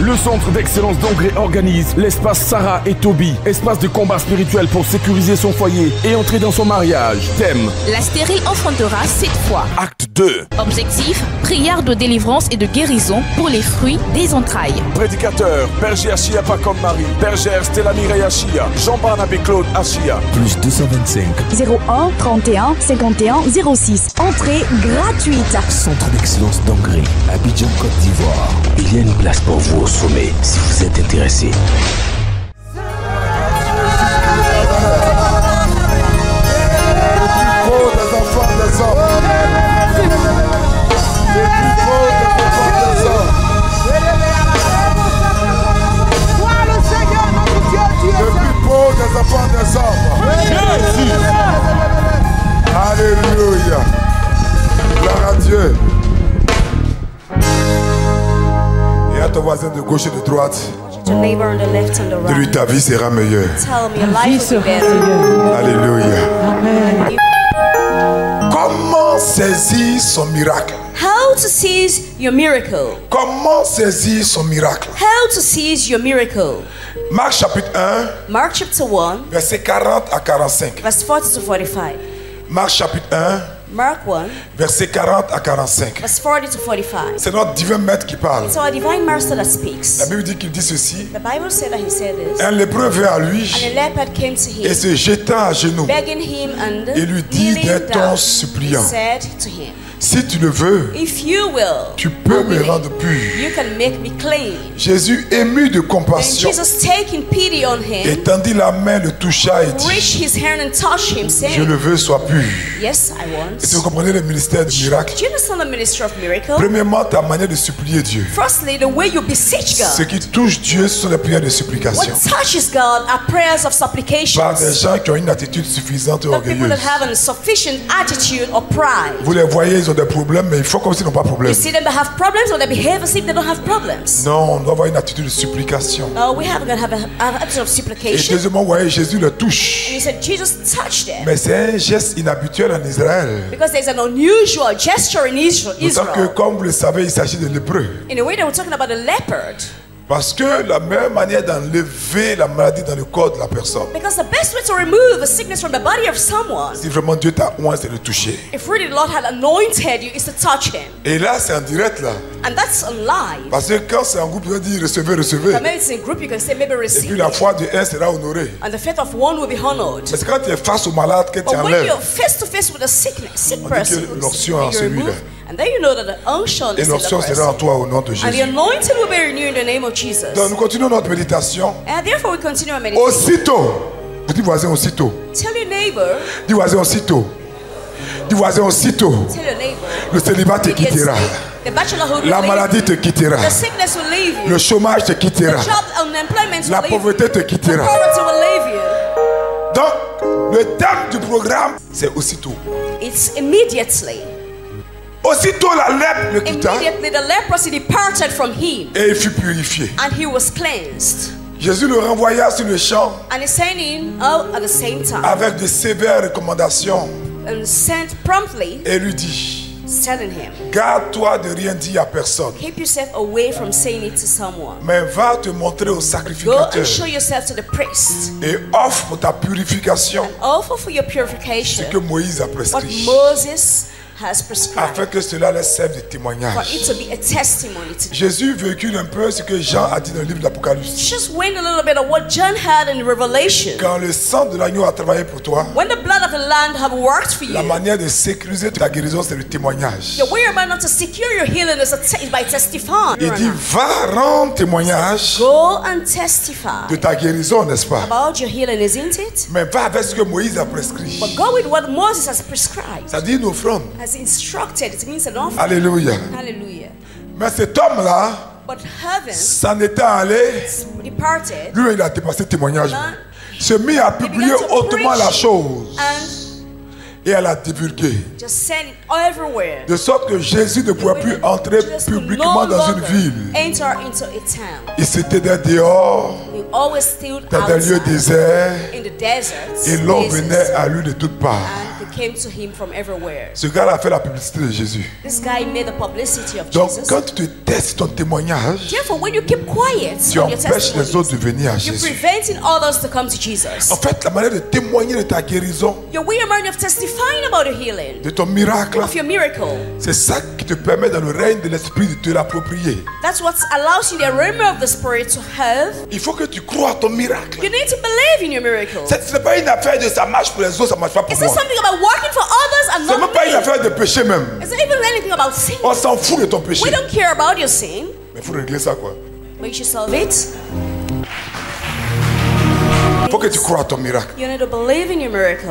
Le centre d'excellence d'Angré organise l'espace Sarah et Toby, espace de combat spirituel pour sécuriser son foyer et entrer dans son mariage. Thème: la stérile enfantera 7 fois. Acte 2. Objectif: prière de délivrance et de guérison pour les fruits des entrailles. Prédicateur: Berger Achia Pacom Marie, Bergère Stella Mireille Achia, Jean-Barnabé Claude Achia. Plus 225 01 31 51 06. Entrée gratuite. Centre d'excellence d'Angré, Abidjan, Côte d'Ivoire. Il y a une place pour vous au sommet si vous êtes intéressé. Alléluia. Gloire à Dieu. Et à ton voisin de gauche et de droite, dis-lui ta vie sera meilleure. Alléluia. Amen. Comment saisir son miracle? How to seize your miracle. Comment saisir son miracle? How to seize your miracle. Marc chapitre 1, Mark chapter 1, verset 40 à 45. verse 40 to 45. Marc chapitre 1, Mark 1, verset 40 à 45. verse 40 to 45. C'est notre divin maître qui parle. It's our divine master that speaks. La Bible dit qu'il dit ceci. The Bible said that he said this. Un lépreux vint à lui And a leopard came to et him, se jetant à genoux begging him and et lui dit kneeling d'un ton down, suppliant: said to him, si tu le veux, if you will, tu peux me willing, rendre pur. you can make me clean. Jésus, ému de And compassion, Jesus, taking pity on him, étendit la main, le toucha et dit: reached his hand and touched him, je saying, le veux, sois pur. yes, I want. Et si vous comprenez le ministère du miracle, Do you understand the ministry of miracle? premièrement, ta manière de supplier Dieu. Firstly, the way you beseech Ce God. qui touche Dieu, ce sont les prières de supplication. What touches God are prayers of supplications. Par des gens qui ont une attitude suffisante et The people orgueilleuse. that have a sufficient attitude or pride. Vous les voyez, ils ont des problèmes, mais ils font comme s'ils n'ont pas de problème. You see them that have problems or they behave as if they don't have problems. Non, on doit avoir une attitude de supplication. We have got to have an attitude of Et supplication. deuxièmement, vous voyez, Jésus le And touche. he said, Jesus touched them. Mais c'est un geste inhabituel en Israël. Because there's an unusual gesture in D'autant que, Israel. comme vous le savez, il s'agit de lépreux. In a way, they were talking about a leopard. Parce que la meilleure manière d'enlever la maladie dans le corps de la personne, Because the best way to remove a sickness from the body of someone, si vraiment Dieu t'a oint, c'est de toucher. if really the Lord had anointed you, is to touch him. Et là, c'est en direct, là. And that's on live. Parce que quand c'est en groupe, on dit recevez, recevez. But maybe it's in group, you can say maybe Et receive. puis la foi de un sera honorée. And the faith of one will be honored. Mais c'est quand tu es face au malade que tu But when enlèves. you're face to face with a sick On dit person, que l'onction en you celui-là. remove, and then you know that the unction Et is in the l'onction sera en person. toi au nom de And the Jésus. anointing will be renewed in the name of Jesus. Donc nous continuons notre méditation. And therefore we continue our meditation. Aussitôt. Vous dites voisin aussitôt. Tell your neighbor, Dis voisin aussitôt. Dis voisin aussitôt. tell your neighbor. Le célibat te quittera. The bachelorhood will La leave maladie te you. quittera. The sickness will leave you. Le chômage te The quittera. job unemployment La will leave pauvreté te you. The quittera. poverty will leave you. Donc, le thème du programme, c'est aussitôt. It's immediately. Aussitôt la lèpre le quitta Immediately the leprosy departed from him et il fut purifié. and he was cleansed. Jésus le renvoya sur le champ And he sent him out at the same time avec de sévères recommandations and sent promptly, et lui dit: telling him, garde-toi de rien dire à personne, keep yourself away from saying it to someone. mais va te montrer au Go sacrificateur and show yourself to the priest et offre ta purification, offer for your ce purification que Moïse a what prescrit, Moses has prescribed, afin que cela leur serve de for it témoignage. to be a testimony to you. Jésus véhicule un peu ce que Jean a dit dans le livre de l'Apocalypse. Just wait a little bit of what John had in Revelation. Quand le sang de l'agneau a travaillé pour toi, When the blood of the Lamb have worked for la you, manière de sécuriser ta guérison, c'est le témoignage. the way you're about to secure your healing is by testifying. Il dit: va rendre témoignage Go and testify de ta guérison, n'est-ce pas? about your healing, isn't it? Mais va avec ce que Moïse a prescrit. But go with what Moses has prescribed, Ça dit une offrande. has instructed. It means an offering. Alléluia. Hallelujah. Mais cet homme-là, But heaven s'en était allé, departed lui il a dépassé le témoignage. and Se mit à he publier began to hautement la preach chose and et à la divulguer. just send it everywhere. De sorte que Jésus ne pouvait plus entrer Jesus could publiquement no dans une longer ville. enter into a town. Il s'était dehors, He always stood dans des lieux outside déserts, in the deserts. et l'on places, venait à lui de toutes parts. and the They came to him from everywhere. Ce gars-là a fait la publicité de Jésus. This guy made the publicity of Donc, Jesus. quand tu te testes ton témoignage, Therefore, when you keep quiet tu on your empêches les autres de testimonies, venir à you're Jésus. preventing others to come to Jesus. En fait, la manière de témoigner de ta guérison, Your way of learning of testifying about your healing, de ton miracle, of your miracle, c'est ça qui te permet dans le règne de l'esprit de te l'approprier. that's what allows you the aroma of the Spirit to have. Il faut que tu crois à ton miracle. You need to believe in your miracle. Ce n'est pas une affaire de ça marche pour les autres, ça marche pas pour It's not moi. something about working for others and C'est même not pas une me. affaire de péché même. It's not even anything about sin. On s'en fout de ton péché. We don't care about your sin, Mais il faut régler ça quoi. but you should solve it. Il faut que tu crois à ton miracle. You need to believe in your miracle.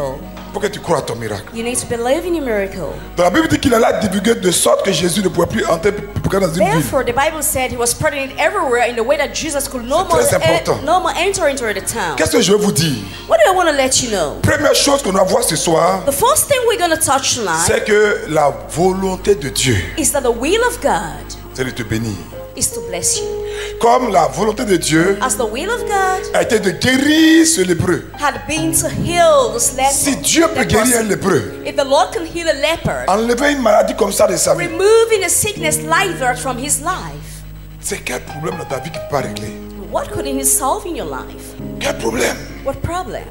Il faut que tu crois à ton miracle. You need to believe in your miracle. Dans la Bible dit qu'il allait divulguer de sorte que Jésus ne pouvait plus entrer dans une ville. Therefore, the Bible said he was spreading it everywhere in the way that Jesus could no C'est très important. more enter into the town. Qu'est-ce que je veux vous dire? What do I want to let you know? Première chose qu'on doit voir ce soir, The first thing we're going to touch tonight c'est que la volonté de Dieu, is that the will of God c'est de te bénir. is to bless you. Comme la volonté de Dieu As the will of God a été de guérir ce lépreux. had been to heal this Si Dieu peut guérir un lépreux, if the Lord can heal a leper, enlever une maladie comme ça de sa vie, removing a sickness like that from his life, c'est quel problème dans ta vie qui ne peut pas régler? what couldn't he solve in your life? Quel problème? What problem?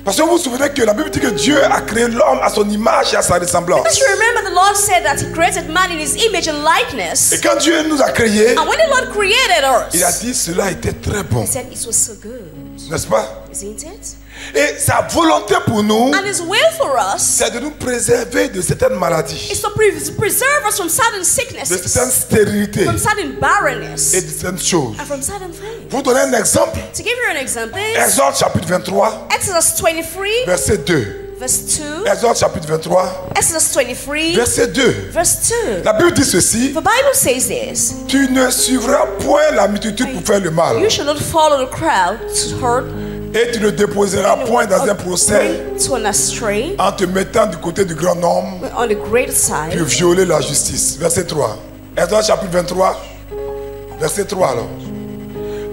Parce que vous vous souvenez que la Bible dit que Dieu a créé l'homme à son image et à sa ressemblance. Because you remember the Lord said that he created man in his image and likeness. Et quand Dieu nous a créés, And when the Lord created il a us, dit cela était très bon. he said it was so good. N'est-ce pas? Isn't it? Et sa volonté pour nous, And his will for us c'est de nous préserver de certaines maladies, is to preserve us from certain de sicknesses, certaines stérilités from certain barrenness, et de certaines choses. and from certain things. Pour vous donner un exemple, To give you an example, Exode chapitre 23, Exodus 23, verset 2. verse 2. Exode chapitre 23, Exodus 23, verset 2. verse 2. La Bible dit ceci: The Bible says this: tu ne suivras point la multitude pour faire le mal, you should not follow the crowd to hurt et tu ne déposeras point dans un procès to an astray en te mettant du côté du grand homme on the greater side. pour violer la justice. Verset 3. Exode chapitre 23, verset 3 alors.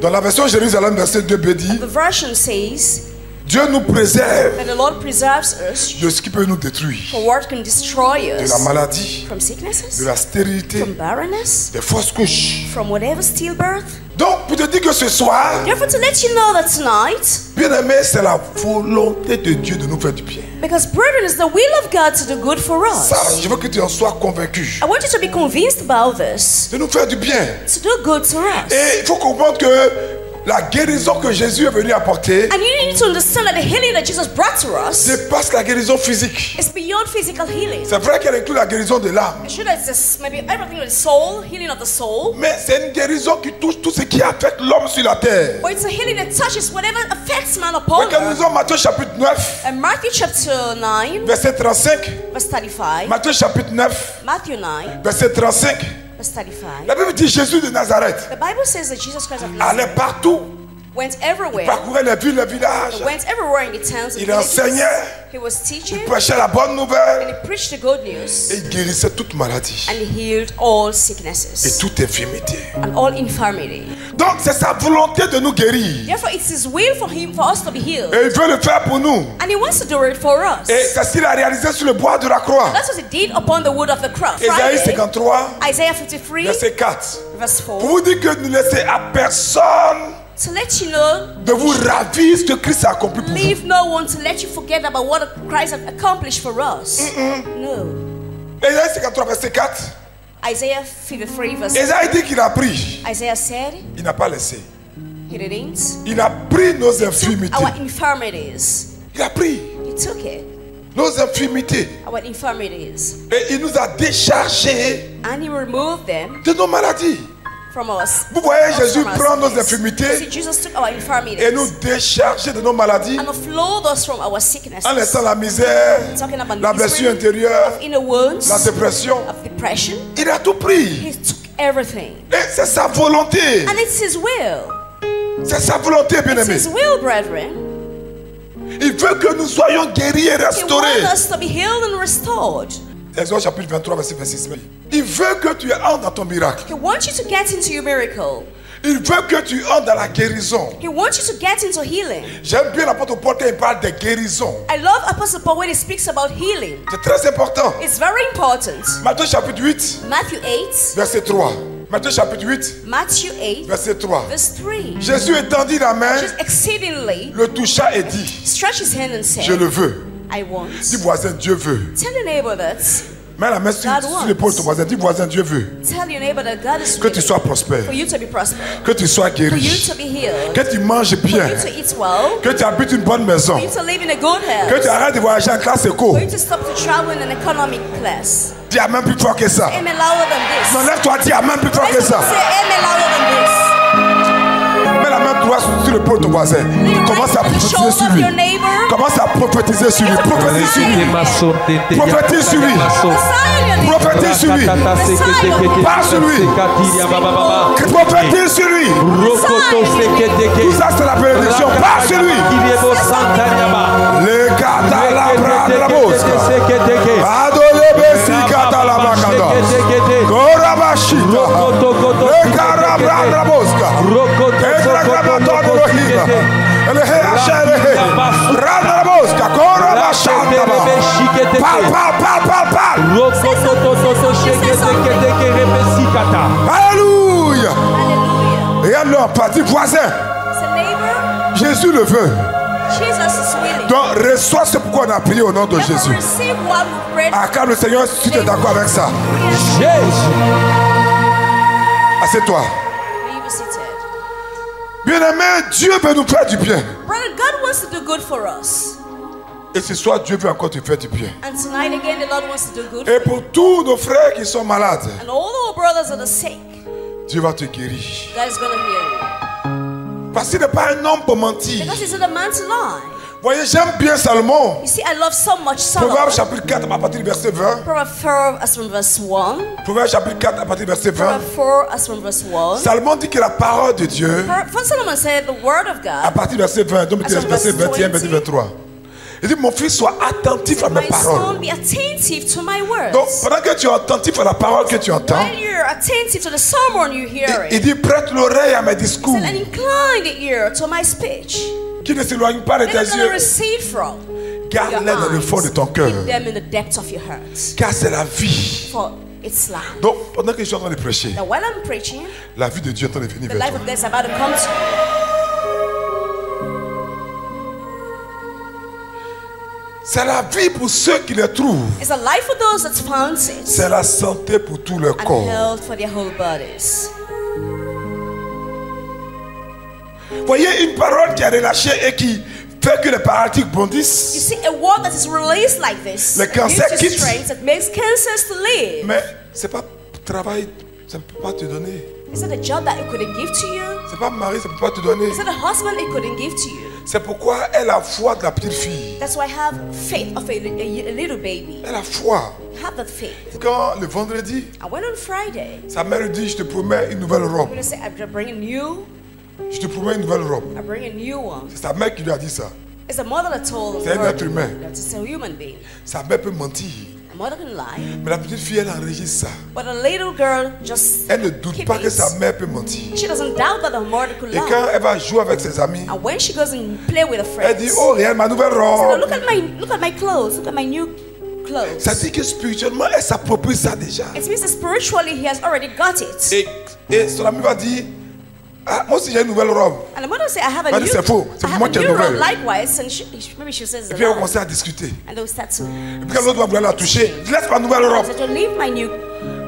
Dans la version Jérusalem, verset 2b dit: The version says Dieu nous préserve that the Lord preserves us de ce qui peut nous détruire, from what can destroy de us, la maladie, from sicknesses, de la stérilité, from barrenness, des fausses couches. from whatever stillbirth. Donc, pour te dire que ce soir, Therefore, to let you know that tonight, bien aimé, c'est la volonté de Dieu de nous faire du bien. because brethren, it's the will of God to do good for Ça, us. je veux que tu en sois convaincu. I want you to be convinced about this, De nous faire du bien. to do good to us. Et il faut comprendre que la guérison que Jésus est venu apporter And you need to understand that the healing that Jesus brought to us dépasse la guérison physique. is beyond physical healing. C'est vrai qu'elle inclut la guérison de l'âme, I'm sure that it's just maybe everything with the soul, healing of the soul. mais c'est une guérison qui touche tout ce qui affecte l'homme sur la terre. But it's a healing that touches whatever affects man upon Quand nous earth. lisons Matthieu chapitre 9, And Matthew chapter 9, verset 35, verse 35. Matthieu chapitre 9, Matthew 9, verset 35, verse 35. la Bible dit Jésus de Nazareth The Bible says that Jesus Christ of allait Nazareth partout, went everywhere. parcourait les villes, les villages, He went everywhere in the towns and il villages. enseignait, He was teaching il prêchait la bonne and nouvelle he preached the good news et il guérissait toute maladie and he healed all et sicknesses toute infirmité. and all infirmity. Donc c'est sa volonté de nous guérir Therefore, it's His will for Him for us to be healed, et il veut le faire pour nous. and He wants to do it for us. Et c'est ce qu'il a réalisé sur le bois de la croix. That's what He did upon the wood of the cross. Ésaïe Friday, 53, Isaiah 53, verset 4. verse 4. Pour vous dire que ne laissez à personne To let you know, de vous ravir ce que Christ a accompli pour vous. leave no one to let you forget about what Christ has accomplished for us. No. Ésaïe 53, verset 4. Isaiah 53, verse 4. Ésaïe dit qu'il a pris. Isaiah said, Il n'a pas laissé. He didn't. Il a pris nos Took infirmités. our infirmities. Il a pris He took it. nos infirmités. Our infirmities. Et il nous a déchargés And He removed them de nos maladies. from us. Vous voyez Jésus From our prendre nos sickness. infirmités See, Jesus took our infirmities et nous décharger de nos maladies and offload us from our sicknesses. en laissant la misère, Talking about la blessure intérieure, of inner wounds, la dépression. of depression. Il a tout pris. He took everything. Et c'est sa volonté. And it's His will. C'est sa volonté, bien It's aimé. His will, brethren. Il veut que nous soyons guéris et He restaurés. wants us to be healed and restored. Exode chapitre 23, verset 26. Il veut que tu entres dans ton miracle. He wants you to get into your miracle. Il veut que tu entres dans la guérison. He wants you to get into healing. J'aime bien l'apôtre Paul quand il parle de guérison. I love Apostle Paul when he speaks about healing. C'est très important. It's very important. Matthieu chapitre 8, Matthew 8. verset 3. Matthieu chapitre 8, Matthew 8. verset 3. Verse 3. Jésus étendit la main, Just exceedingly le toucha et dit, stretched his hand and je le said, veux. I want. Dis voisin, Dieu veut. Tell your neighbor that. Mets la main sur l'épaule de ton voisin. Dis voisin, Dieu veut. Tell your neighbor that God is Que tu willing sois prospère. for you to be prosperous, Que tu sois for you guéri. to be healed, Que tu manges for bien. you to eat well, Que tu habites une bonne maison. for you to live in a good Que health, tu arrêtes de voyager en classe éco. for you to stop to travel in an economic class. Dis amen plus fort que ça. Amen louder than this. Non, lève-toi, dis amen plus fort que Let's ça. say amen louder than this. Mets la main droite sur l'épaule de ton voisin. Commence à On the prophétiser shoulder sur of lui. your neighbor. Commence à prophétiser sur lui. Prophétise sur lui. Prophétise sur lui. Prophétise sur lui. Parle sur lui. Prophétise sur lui. Tout ça c'est la bénédiction. Parle sur lui. Les catalabra de la mosca. Adole besika de la macada. Gorabashita. Les carabra de la mosca. Egragabato de l'ohima. Le heachere. Rada la mosca. Gorabashanda. Pal. Alléluia. Et alors, parti voisin. Say, neighbor, Jésus le veut. Jesus is willing. Donc, reçois ce pourquoi on a prié au nom de Therefore, Jésus. receive what we prayed. Ah, car le Seigneur, si tu es d'accord avec ça, assieds-toi. May you be seated. Bien-aimé, Dieu veut nous faire du bien. Brother, God wants to do good for us. Et ce soir, Dieu veut encore te faire du bien. And tonight again, the Lord wants to do good Et for you. pour tous nos frères qui sont malades, And all our brothers that are sick, Dieu va te guérir. God is going to heal Parce qu'il n'est pas un homme pour mentir. you. Because he's not a man to lie. Voyez, j'aime bien Salomon. You see, I love so much Proverbe Solomon. chapitre 4 à partir du verset 20. Proverbs 4 as from verse 1. Proverbe chapitre 4 à partir du verset 20. Proverbs 4 as from verse 1. Salomon dit que la parole de Dieu, For Solomon said the word of à God. partir du verset 20, donc As from verset verse 21, verset 23. Il dit, mon fils, sois attentif à mes My paroles. son, be attentive to my words. Donc, pendant que tu es attentif à la parole que tu entends, While you're attentive to the sermon you're hearing, il dit, prête l'oreille à mes discours, and incline the ear to my speech. qui ne s'éloigne pas de They're tes not going to yeux. receive from Garde-les dans le fond de ton cœur, Keep them in the depths of your heart. car c'est la vie. For it's life. Donc, pendant que je suis en train de prêcher, Now, while I'm preaching, la vie de Dieu est en train de venir the vers life toi. of God is about to come to you. C'est la vie pour ceux qui le trouvent. It's a life for those that found it, C'est la santé pour tout leur and corps. health for their whole bodies. Voyez une parole qui est relâchée et qui fait que les paralytiques You bondissent. see, a word that is released like this, Le that cancer gives you quitte. strength, that makes cancers to live. Mais c'est pas travail, ça ne peut pas te donner. Is it a job that it couldn't give to you? C'est pas mari, ça ne peut pas te donner. Is it a husband it couldn't give to you? C'est pourquoi elle a foi de la petite fille. That's why I have faith of a little baby. Elle a foi. Have that faith. Quand le vendredi, I went on Friday. sa mère lui dit, je te promets une nouvelle robe. I'm gonna say, I bring a new, Je te promets une nouvelle robe. I bring a new one. C'est sa mère qui lui a dit ça. It's a mother that told C'est un her être humain. that it's a human being. Sa mère peut mentir. A mother can lie, Mais la petite fille, elle enregistre ça. but a little girl just Elle ne doute keep pas que it. sa mère peut mentir. She doesn't doubt that her mother could Et lie. quand elle va jouer avec ses amis, And when she goes and play with her elle friends, dit, oh, regarde ma nouvelle so robe. look at my clothes, look at my new clothes. Ça dit que spirituellement, elle s'approprie ça déjà. It means that spiritually he has already got it. Et son ami va dire, ah, moi aussi j'ai une nouvelle robe. And the mother say, I have a Elle new, dit, c'est faux. C'est I pour have moi a qui ai new une robe nouvelle. likewise. And maybe she says Et a puis elle va lie. commencer à discuter. And they'll start to Et puis quand l'autre va vouloir la toucher, il dit, laisse ma nouvelle robe. so to leave my new.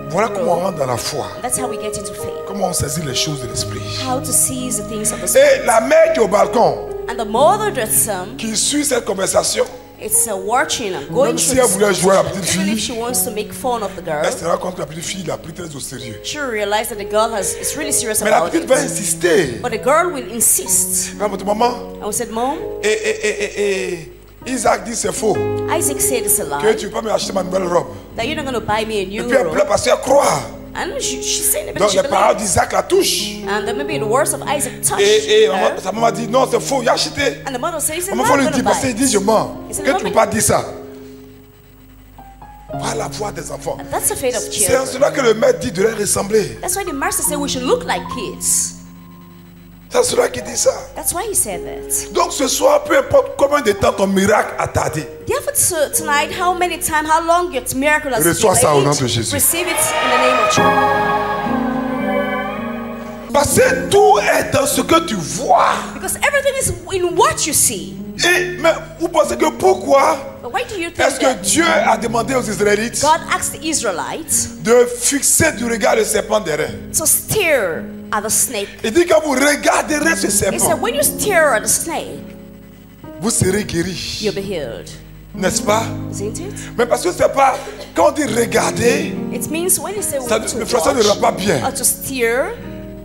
Voilà comment on rentre dans la foi. That's how we get into faith. Comment on saisit les choses de l'esprit. How to seize the things of the spirit. Et la mère qui est au balcon, And the mother that's qui suit cette conversation, it's watching and going même si through elle this voulait jouer à la petite conversation. Even if fille, she wants to make fun of the girl, elle se rend compte que la petite fille l'a pris très au sérieux. she realized that the girl is really serious Mais la about petite it. va insister. But the girl will insist. Elle va dire, maman, And we said, Mom, et Isaac dit c'est faux. Isaac said it's a Que lie. tu ne peux pas me acheter ma nouvelle robe. That you're not going to buy me a Et new puis elle robe. pleure parce qu'elle croit. And she's saying it Donc because she les paroles believes. d'Isaac la touchent. And then maybe the words of Isaac touched Et her. sa maman dit non, c'est faux, il a acheté. And the mother says, Maman, I'm faut not lui going to dire parce buy qu'il dit je it. mens. He said, Que tu ne "Mommy." peux pas dire ça. Voilà la voix des enfants. That's the fate of C'est en children. cela que le maître dit de les ressembler. That's why the master said we should look like kids. C'est cela qui dit ça. That's why he said that. Donc ce soir, peu importe combien de temps ton miracle a tardé, Therefore, tonight, how long your miracle has reçois ça au nom de delayed, Jésus. receive it in the name of Jesus. Parce que tout est dans ce que tu vois. Because everything is in what you see. Mais vous pensez que pourquoi But why do you think est-ce que that Dieu a demandé aux Israélites God asked the Israelites de fixer du regard le serpent des reins? to stare at the snake? Il dit que vous regarderez ce He said, serpent, when you stare at the snake, vous serez guéris. you'll be healed. N'est-ce pas? Isn't it? Mais parce que c'est pas, quand on dit regarder, It means when you say ça, to le français ne rend pas bien. or to steer,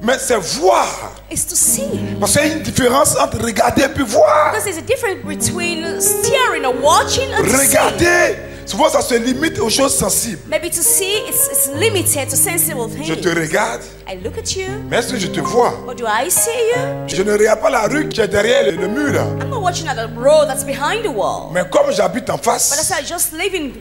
Mais c'est voir. is to see. Parce qu'il y a une différence entre regarder et puis voir. Because there's a difference between staring or watching and to see. Regarder, souvent ça se limite aux choses sensibles. Maybe to see, it's limited to sensible Je things. te regarde, I look at you, mais est-ce que je te vois? or do I see you? Je ne regarde pas la rue qui est derrière le mur là. I'm not watching at the road that's behind the wall. Mais comme j'habite en But I face, said, just living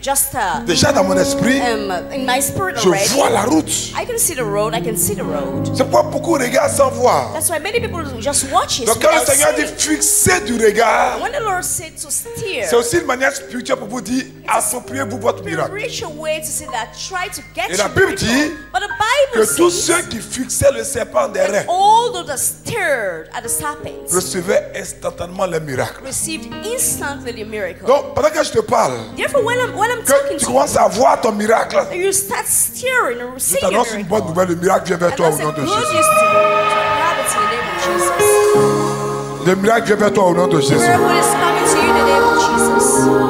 déjà dans mon esprit, in my spirit je already. vois la route. I can see the road, I can see the road. C'est pourquoi beaucoup regardent sans voir. That's why many people just watch it Donc quand le without Seigneur dit seeing. fixer du regard, When the Lord said to steer, c'est aussi une manière spirituelle pour vous dire appropriez-vous votre be a miracle. richer way to say that try to get Et la your Bible miracle. dit But the Bible Que tous says ceux qui fixaient le serpent des reins all those that stared at the serpents recevaient instantanément le miracle. received instantly the miracle. Donc pendant que je te parle, Therefore, when I'm que talking tu to commences à voir ton miracle, you, you start staring and je seeing your t'annonce une bonne miracle. nouvelle, le miracle vient vers And toi au that's nom a de good Jésus. news to grab it in the name of Jesus. Le miracle vient vers toi au nom de The Jésus. miracle is coming to you in the name of Jesus.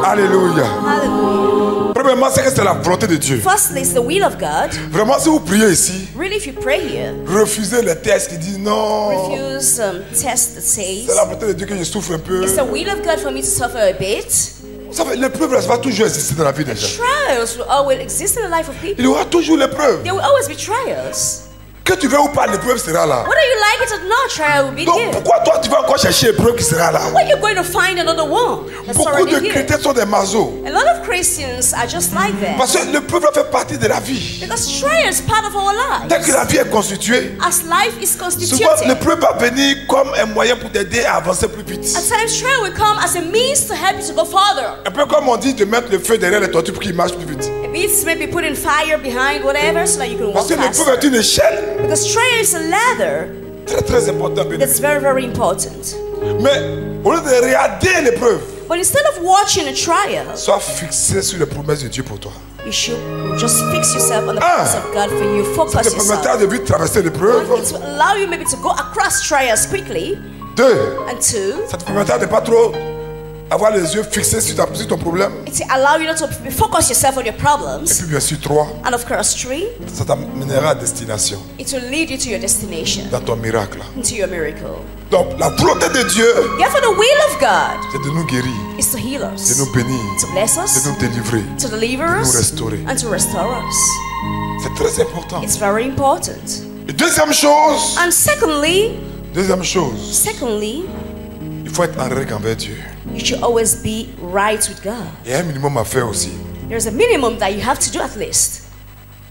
Alléluia. Hallelujah. Premièrement, c'est que c'est la volonté de Dieu. Firstly, it's the will of God. Vraiment, si vous priez ici, Really, if you pray here, refusez les tests qui disent non. refuse test that says C'est la volonté de Dieu que je souffre un peu. it's the will of God for me to suffer a bit. Ça fait, l'épreuve, ça va toujours exister dans la vie des gens. Trials will always exist in the life of people. Il y aura toujours l'épreuve. There will always be trials. Que tu veux ou pas, l'épreuve sera là. Whether you like it or not, trial will be Donc here. pourquoi toi tu vas encore chercher l'épreuve qui sera là? When you're going to find another one that's Beaucoup already de here. chrétiens sont des masos. A lot of Christians are just like that. Parce que l'épreuve fait partie de la vie. Because trial is part of our Dès que lives. la vie est constituée, As life is souvent constituted, l'épreuve va venir comme un moyen pour t'aider à avancer plus vite. at times trial will come as a means to help you to go farther. Un peu comme on dit de mettre le feu derrière les tortues pour qu'ils marchent plus vite. It's maybe putting fire behind whatever so that you can Parce walk que l'épreuve faster. est une échelle Because trial is a ladder très très importante. bien that's aimé. very, very important. Mais au lieu de regarder l'épreuve, But instead of watching a trial, sois fixé sur les promesses de Dieu pour toi. you should just fix yourself on the promise of God for you. Ça Focus te permettra yourself. de vite traverser l'épreuve. One, it will allow you maybe to go across trials quickly. Deux, And two, ça te permettra de ne pas trop avoir les yeux fixés sur ton problème. it will allow you not to focus yourself on your Et problems. puis bien sûr, trois, And of course, three, ça t'amènera à destination, it will lead you to your destination, dans ton miracle. into your miracle. Donc la volonté de Dieu, Therefore, the will of God c'est de nous guérir, is to heal de us, nous bénir, to bless de us, nous délivrer. to deliver nous us, restaurer. and to restore us. C'est très important. It's very important. Et deuxième chose, And secondly, il faut être en règle envers Dieu. you should always be right with God. Il y a un minimum à faire aussi. There's a minimum that you have to do at least.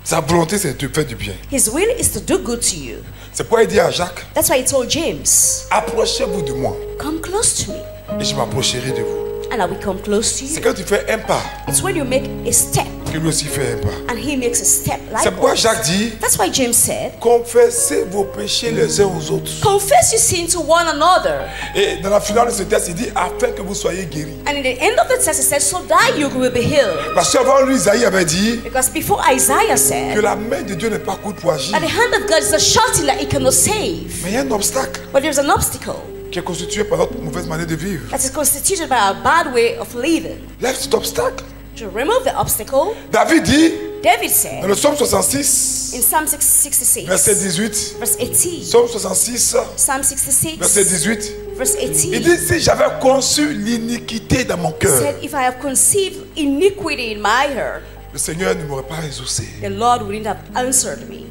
Sa volonté, c'est de te faire du bien. His will is to do good to you. C'est pourquoi il dit à Jacques, That's why he told James, approchez-vous de moi come close to me, et je m'approcherai de vous. and I will come close to C'est you. quand tu fais un pas It's when you make a step, que lui aussi fait un pas. and he makes a step C'est pourquoi likewise. Jacques dit, That's why James said, confessez vos péchés les uns aux autres. confess your sin to one another. Et dans la finale de ce texte, il dit, afin que vous soyez guéris. And in the end of the text, it says, so that you will be healed. Parce qu'avant lui, Isaïe avait dit Because before Isaiah que said, la main de Dieu n'est pas courte pour agir. that the hand of God is a shorting that it cannot save. Mais il y a un obstacle But there's an obstacle qui est constitué par notre mauvaise manière de vivre. that is constituted by our bad way of living. Lève cet obstacle. To remove the obstacle, David dit, David dans said le psaume 66, in Psalm 66, verset 18, verse 18, psaume 66, Psalm 66, verset 18, verse il 18, dit, si j'avais conçu l'iniquité dans mon cœur, said, if I have conceived iniquity in my heart, le Seigneur ne m'aurait pas exaucé. the Lord wouldn't have answered me.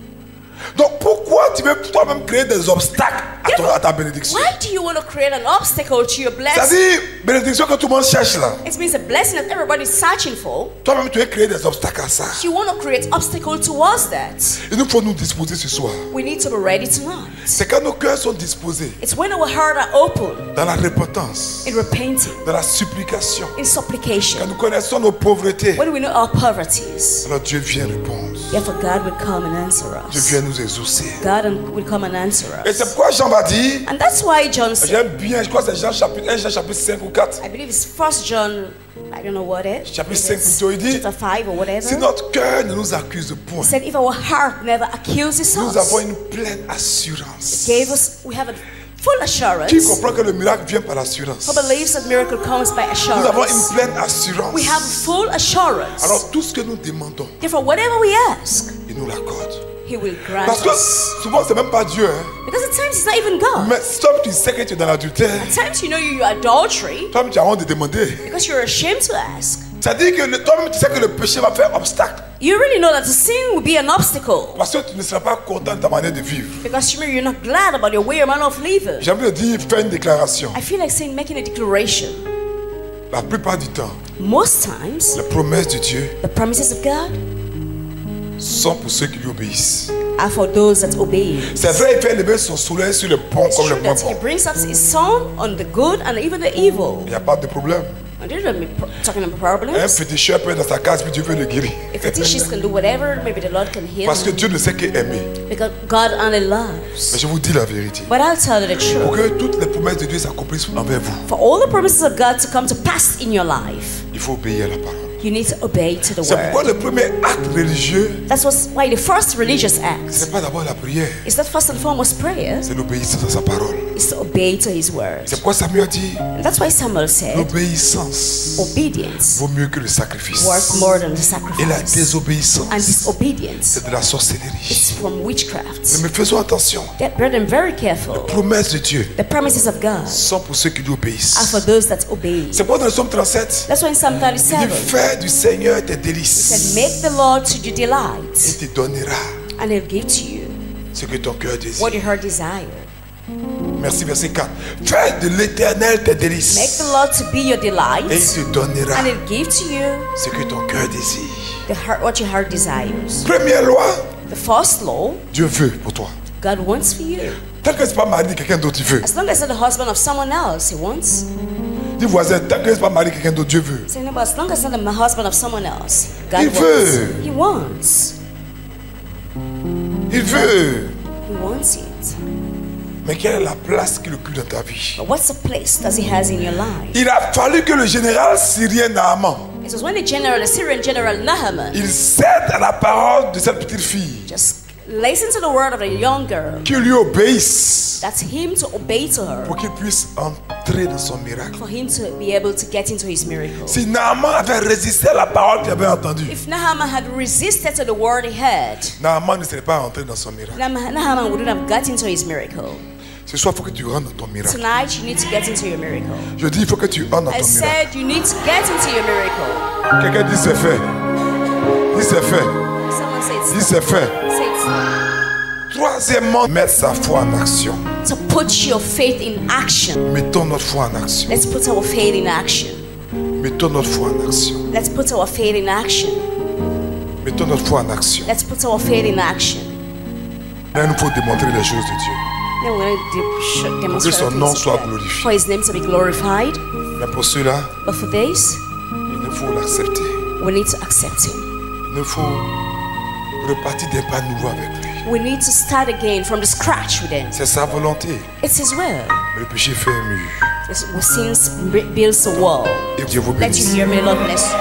Donc pourquoi tu veux toi-même créer des obstacles à à ta bénédiction. Why do you want to create an obstacle to your blessing? C'est-à-dire, bénédiction que tout le monde cherche là. It means a blessing that everybody is searching for. Toi-même, tu veux créer des obstacles à ça. You want to create obstacle towards that. Il nous faut nous disposer ce soir. We need to be ready tonight. C'est quand nos cœurs sont disposés It's when our heart are open dans la repentance, in repenting, dans la supplication, in quand supplication, nous connaissons nos pauvretés, when we know our poverties. alors Dieu vient répondre. Therefore, God will come and answer Dieu us. vient nous exaucer. God will come and answer Et us. c'est pourquoi Jean va dire, And that's why John said, j'aime bien, je crois que c'est Jean chapitre 1, Jean chapitre 5 ou 4. I believe it's 1 John, I don't know what it is. Chapitre 5 plutôt, il dit, Chapter 5 or whatever. si notre cœur ne nous accuse point, He said, if our heart never accuses nous avons us, une pleine assurance. we have a full assurance. Qui comprend que le miracle vient par l'assurance? Who believes that miracle comes by Nous avons assurance? une pleine assurance. We have full assurance. Alors tout ce que nous demandons, Therefore, whatever we ask, il nous l'accorde. He will grant Parce que us. souvent c'est même pas Dieu. Hein. Because at times it's not even God. Mais sauf que tu sais que tu es dans l'adultère, At times you know you're adultery toi-même tu as honte de demander. because you're ashamed to ask. C'est-à-dire que toi-même tu sais que le péché va faire obstacle. You really know that the sin will be an obstacle Parce que tu ne seras pas content de ta manière de vivre. because you're not glad about your way or manner of living. J'ai envie de dire, faire une déclaration. I feel like saying, making a declaration. La plupart du temps, Most times, les promesses de Dieu the promises of God sont pour ceux qui lui obéissent. are for those that obey Him. C'est vrai, il fait lever son soleil sur le bon It's comme le true moins that bon. He brings up His sun on the good and even the evil. Il n'y a pas de problème. And they're not talking about Un problems. féticheur peut être dans sa case, puis Dieu veut le guérir. If fetishists can do whatever, maybe the Lord can heal Parce que them. Dieu ne sait qu'aimer. Because God only Mais loves. je vous dis la vérité. But I'll tell you the Pour truth. que toutes les promesses de Dieu s'accomplissent envers vous, For all the promises of God to come to pass in your life, il faut obéir à la parole. you need to obey to the C'est pourquoi word. le premier acte religieux, That's why the first religious ce act n'est pas d'abord la prière, is not first and foremost prayer, c'est l'obéissance à sa parole. is to obey to His word. C'est pourquoi Samuel dit, And that's why Samuel said, l'obéissance obedience vaut mieux que le sacrifice. worth more than the Et la sacrifice. désobéissance, And disobedience c'est de la sorcellerie. is from witchcraft. Mais faisons attention. Get brethren, very careful. Promesses de Dieu The promises of God sont pour ceux qui lui are obéissent. for those that obey. C'est pourquoi dans le psaume 37, That's why in Psalm il dit, 37, fais du Seigneur tes it said, délices. make the Lord to your Il delight, te donnera and He'll give to you ce que ton cœur désire. what your heart desire. Merci, verset 4. Fais de l'éternel tes Make délices. the Lord to be your Et il delight, te donnera and He'll give to you ce que ton cœur désire. what your heart desires. Première loi, The first law Dieu veut pour toi. God wants for you. Tant que ce n'est pas mari de quelqu'un d'autre, il veut. As long as you're the husband of someone else, He wants. Dis voisin, tant que ce n'est pas mari de quelqu'un d'autre, Dieu veut. Say, no, but as long as you're the husband of someone else, God Il wants. veut. He wants. Il veut. He wants it. Mais quelle est la place qu'il occupe dans ta vie? But what's the place that He has in your life? Il a fallu que le général syrien Naaman, It was when the Syrian general Naaman, il cède à la parole de cette petite fille, just listen to the word of the young girl. qu'il lui obéisse That's him to obey to her, pour qu'il puisse entrer dans son miracle. for him to be able to get into his miracle. Si Naaman avait résisté à la parole qu'il avait entendue, If Naaman had resisted to the word he heard, Naaman ne serait pas entré dans son miracle. Naaman wouldn't have got into his miracle. Ce soir, il faut que tu rentres dans ton miracle. Tonight, you need to get into your miracle. Je dis, il faut que tu entres dans I ton miracle. said you need to get into your miracle. Quelqu'un dit c'est fait. Dis c'est fait. Someone say Dis it's c'est fait. say it's Troisièmement, mettre sa foi en action. to put your faith in action. Mettons notre foi en action. Let's put our faith in action. Mettons notre foi en action. Let's put our faith in action. Mettons notre foi en action. Let's put our faith in action. Là, il nous faut démontrer les choses de Dieu. Then we're going to demonstrate son the nom things of soit God. glorifié. For His name to be glorified. Mais pour cela, But for this, il nous faut l'accepter. we need to accept Him. Il nous faut repartir d'un pas nouveau avec lui. We need to start again from the scratch with Him. C'est sa volonté. It's His will. Mais le péché fait un mur. Sins builds a wall. Et Dieu vous Let you bénisse. hear me, Lord bless you.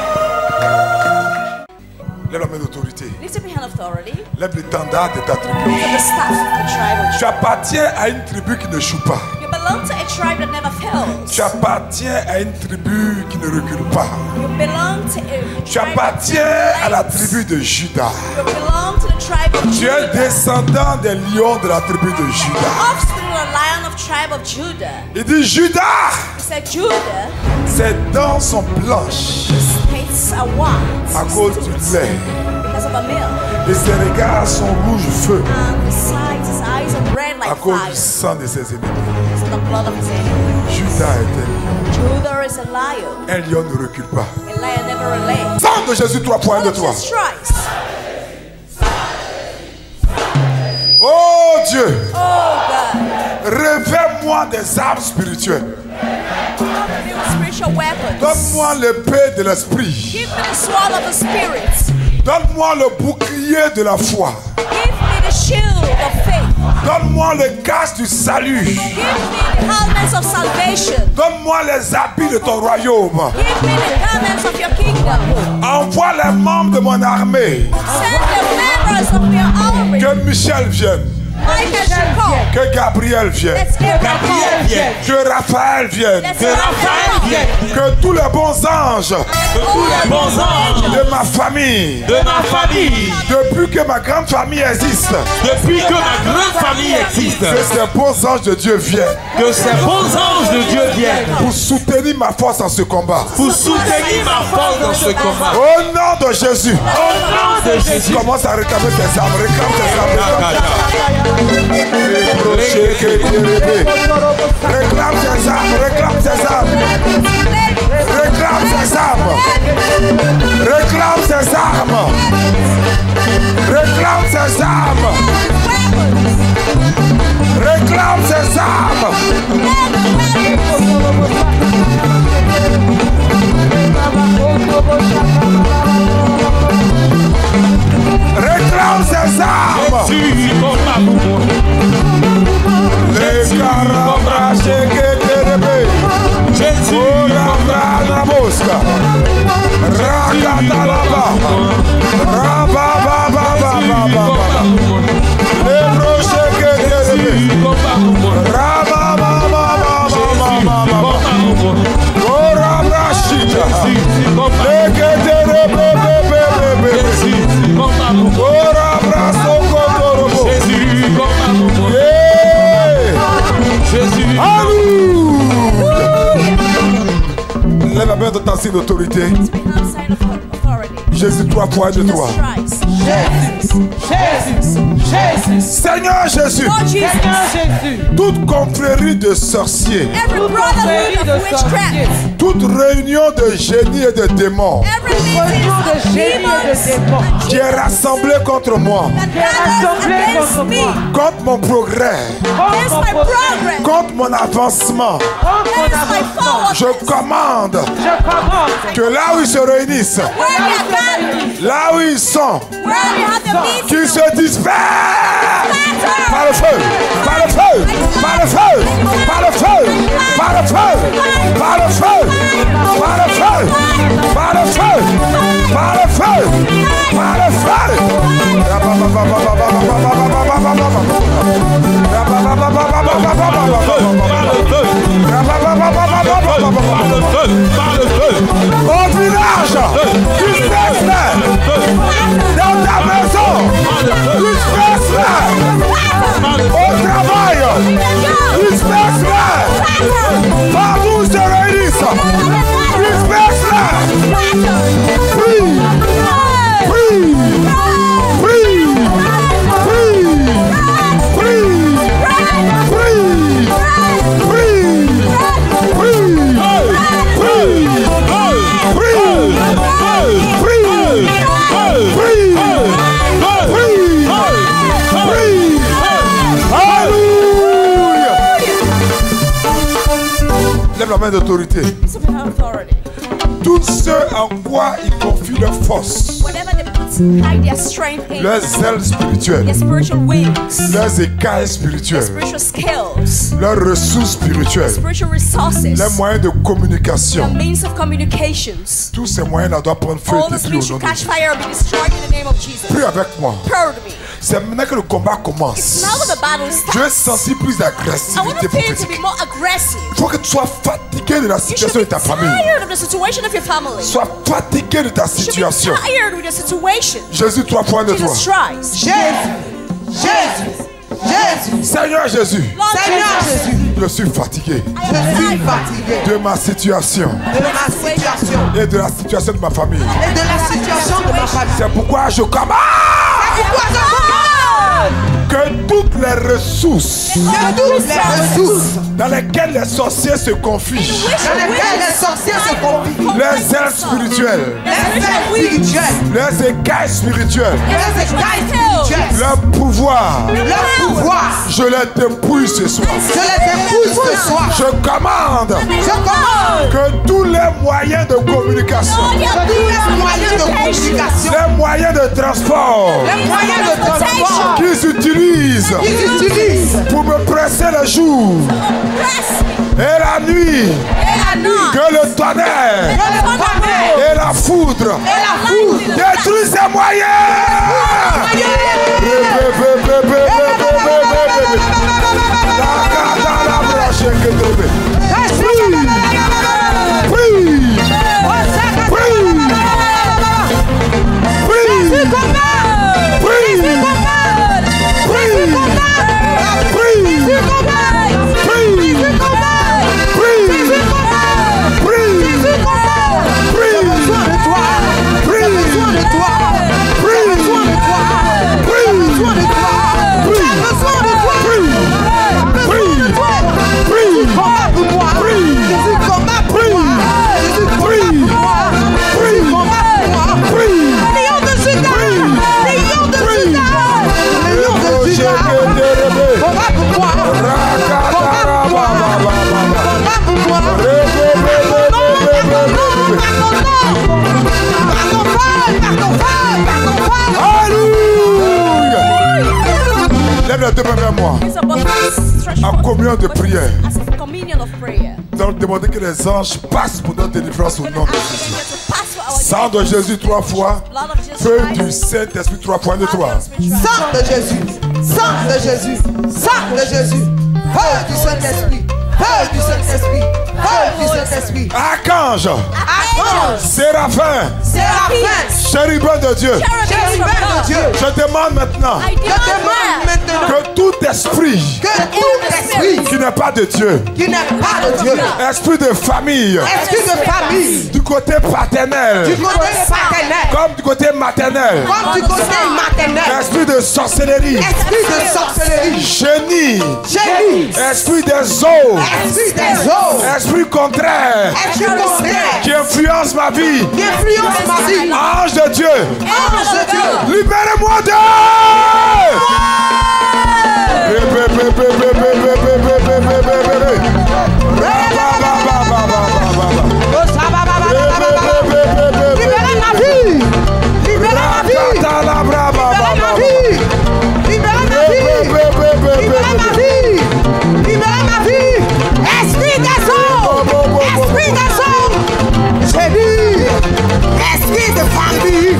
Lève la main d'autorité. Lift up your hand of authority. Lève l'étendard de ta tribu. Lift up the staff of the tribe of Tu Judah. appartiens à une tribu qui ne joue pas. You belong to a tribe that never fails. Tu appartiens à une tribu qui ne recule pas. You belong to a Tu tribe appartiens that à la fights. tribu de Judas. You belong to the tribe of Tu es Judah. descendant des lions de la tribu de Judas. Offspring of the lion of tribe of Judah. Il dit Judas, He said, Judah, ses dents sont blanches his spits are white à cause du lait. because of a milk. Et ses regards sont rouges feu. And his eyes wasn't red like à cause fire. du sang de ses ennemis. It's the blood of his enemies. Judas est un lion. Judah is a lion. Un lion ne recule pas. A lion never relays. Sang de Jésus, 3 points de toi. Jesus Christ. Oh Dieu, Oh God. révèle-moi des armes spirituelles. Give me spiritual weapons. Donne-moi l'épée de l'esprit. Give me the sword of the Spirit. Donne-moi le bouclier de la foi. Give me the shield of faith. Donne-moi le casque du salut. Give me the helmets of salvation. Donne-moi les habits de ton royaume. Give me the garments of your kingdom. Envoie les membres de mon armée. Send the members of your army. Que Michel vienne. Michael should come. Que Gabriel vienne. Let's get Gabriel vienne. Que Raphaël vienne. Let's Que Raphaël vienne. Que tous les bons anges Tous les bons anges de ma famille, de ma famille, depuis que ma grande famille existe, depuis que ma grande famille existe, que ces bons anges de Dieu viennent que ces bons anges de Dieu viennent pour soutenir ma force en ce combat. pour soutenir ma force dans ce combat. Au nom de Jésus, Au nom de Jésus. commence à réclamer tes armes, réclame tes armes. Réclame tes armes, réclame tes armes. Réclame tes armes. Réclame tes armes. Réclame tes armes. Réclame tes armes. Réclame tes armes. Jésus, combat pour moi. Les carabras cheketerebe. Jésus, Orabra la mosca. Rakatalaba. Rababababababa. Les broches cheketerebe. Rababababababa. Orabra chita. Leketerebe. Orabra sokotorobo. Jésus, Alléluia. Lève la main de ta signe d'autorité. We have sign of authority. Jésus, 3 points de toi. Christ. Seigneur Jésus, Lord Jesus. toute confrérie de sorciers, Every brotherhood of witchcraft. toute réunion de génies et de démons Every meeting of demons. qui est rassemblée contre moi, That gathers against me. contre mon progrès, Against my progress. contre mon avancement, Against my forward. je commande que là où ils se réunissent, Where they are gathered. là où ils sont, Where they have the meeting. qu'ils se dispersent par le feu, par le feu, par le feu, par le feu, par le feu, par le feu, par le feu, par le feu, par le feu, par le au village, disperse-les dans ta maison, disperse-les au travail, disperse-les partout où se réunissent, disperse-les. Prie, prie, prie, prie, prie, lève la main d'autorité. So we have authority. Tous ceux en quoi ils confient leur force, Whatever they put hide their strength in. leurs ailes spirituelles, Their spiritual wings. leurs écailles Their spirituelles, spiritual skills. leurs ressources spirituelles, Spiritual resources. les moyens de The communication. means of communications. Tous ces moyens-là doivent prendre feu All et the détruire au spiritual nom de catch Jésus. fire will be destroyed in the name of Jesus. Prie avec moi. Pray with me. C'est maintenant que le combat commence. Now that the battle Je veux starts, sentir plus I want d'agressivité to feel to prophétique. be more aggressive. Il faut que tu sois fatigué de la You should situation de be ta famille. tired of the situation of your family. Sois fatigué de ta You should be situation. tired with your situation. Jésus, 3 points de toi. Jesus Christ. Seigneur Jésus, Lord Jesus, je suis fatigué I am tired de ma situation of my situation. et de la situation de ma famille. And the situation de ma famille. C'est pourquoi je commande Que toutes les ressources dans lesquelles les sorciers se confient, les ailes spirituelles, les écailles spirituelles, leur pouvoir, je les dépouille ce soir. Je commande que tous les moyens de communication, les moyens de transport qu'ils utilisent pour me presser le jour et la nuit, que le tonnerre et la foudre détruisent ces moyens. Lève les deux mains vers moi. En communion de prière. Nous allons demander que les anges passent pour notre délivrance au nom de Jésus. Sang de Jésus 3 fois. Feu du Saint-Esprit 3 fois. De toi. Sang de Jésus. Sang de Jésus. Sang de Jésus. Feu du Saint-Esprit. Feu du Saint-Esprit. Feu du Saint-Esprit. Archange. Séraphin. Chérubin de Dieu. Je demande maintenant que tout esprit qui n'est pas de Dieu, esprit de famille, du côté paternel, comme du côté maternel, esprit de sorcellerie, génie, esprit des eaux, esprit contraire, qui influence ma vie, ange de Dieu, libérez-moi d'eux. Libérez ma vie. Libérez ma vie. Libérez ma vie. Libérez ma vie. Libérez ma vie. Esprit des eaux. Esprit des eaux. J'ai dit. Esprit de famille.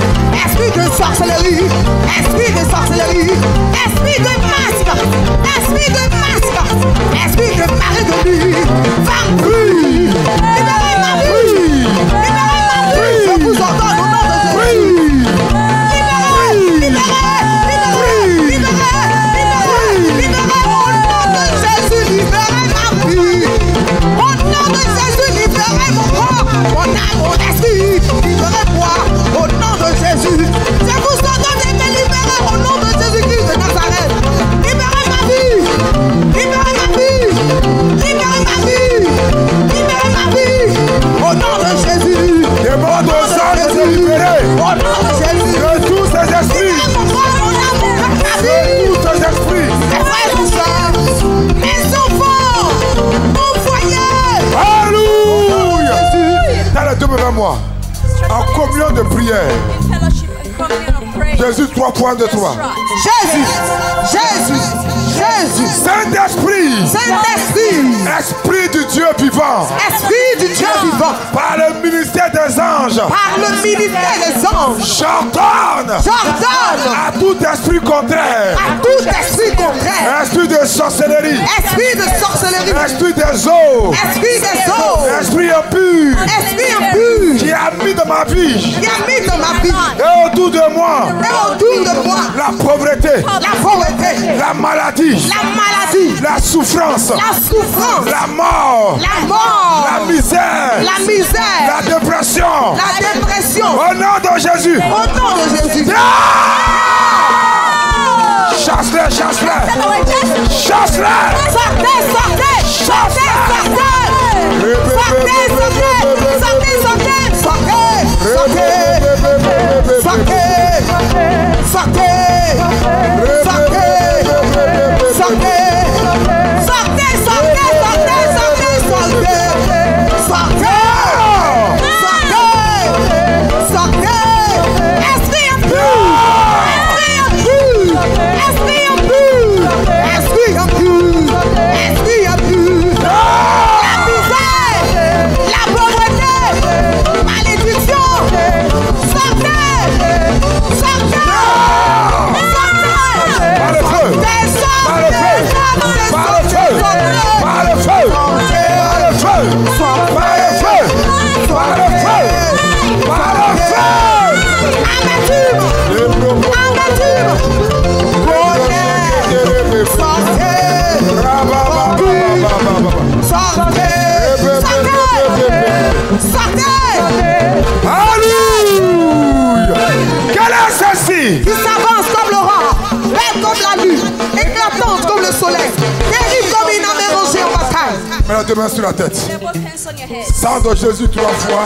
Esprit de sorcellerie. Esprit de sorcellerie. Esprit de masque. Esprit de masque. Esprit de mari de vie. Vampire. Libérez ma vie. Libérez ma vie. Je vous ordonne au nom de Jésus. Libérez. Libérez. Libérez. Libérez. Libérez. Libérez. Au nom de Jésus, libérez ma vie. Au nom de Jésus, libérez mon corps, mon âme, mon esprit. Libérez-moi. Au nom de Jésus. Je vous ordonne de me libérer au nom de Jésus-Christ de Nazareth. Libérez ma vie. Libérez ma vie. Libérez ma vie. Libérez ma vie. Au nom de Jésus. Demande aux anges de se libérer. Au nom de Jésus. De tous ces esprits. De tous ces esprits. Mes frères et sœurs, mes enfants, mon foyer. Alléluia. Dans les deux mains vers moi. En communion de prière. Jésus 3 points de toi. Jésus, Jésus, Jésus. Saint-Esprit. Saint-Esprit. Esprit du Dieu vivant. Esprit du Dieu vivant. Par le ministère des anges. Par le ministère des anges. J'ordonne. J'ordonne. À tout esprit contraire. À tout esprit contraire. Esprit de sorcellerie. Esprit de sorcellerie. Esprit des eaux. Esprit des eaux. Esprit impur. Esprit impur. Qui a mis dans ma vie. Qui a mis dans ma vie. Et autour de moi. Et autour de moi. La pauvreté. La pauvreté. La maladie. La maladie. La souffrance. La souffrance. La mort. La mort. La misère. La misère. La dépression. La dépression. Au nom de Jésus. Au nom de Jésus. Chasse-les, chasse-les. Chasse-les. Sortez, sortez. Sortez, sortez. Sortez, sortez. Sortez, sortez. Sortez. Sortez. Sortez. Sortez. Sortez. Sortez. Sortez, sortez, sortez, sortez, sortez. Sortez. Sortez. Sortez. Esprit impur. Esprit impur. Esprit impur. Esprit impur. La misère. La pauvreté. Malédiction. Sortez. Sortez. Par le feu. Par le feu. Par le feu. Par le feu. Par le feu. Par le feu. Par le feu. Par le feu. Amertume. Amertume. Alléluia. Quelle est celle-ci? Qui s'avance comme l'aurore, belle comme la lune, éclatante comme le soleil, terrible comme une armée rangée en bataille. Mets la deux mains sur la tête. Lay both hands on your head. Sang de Jésus 3 fois,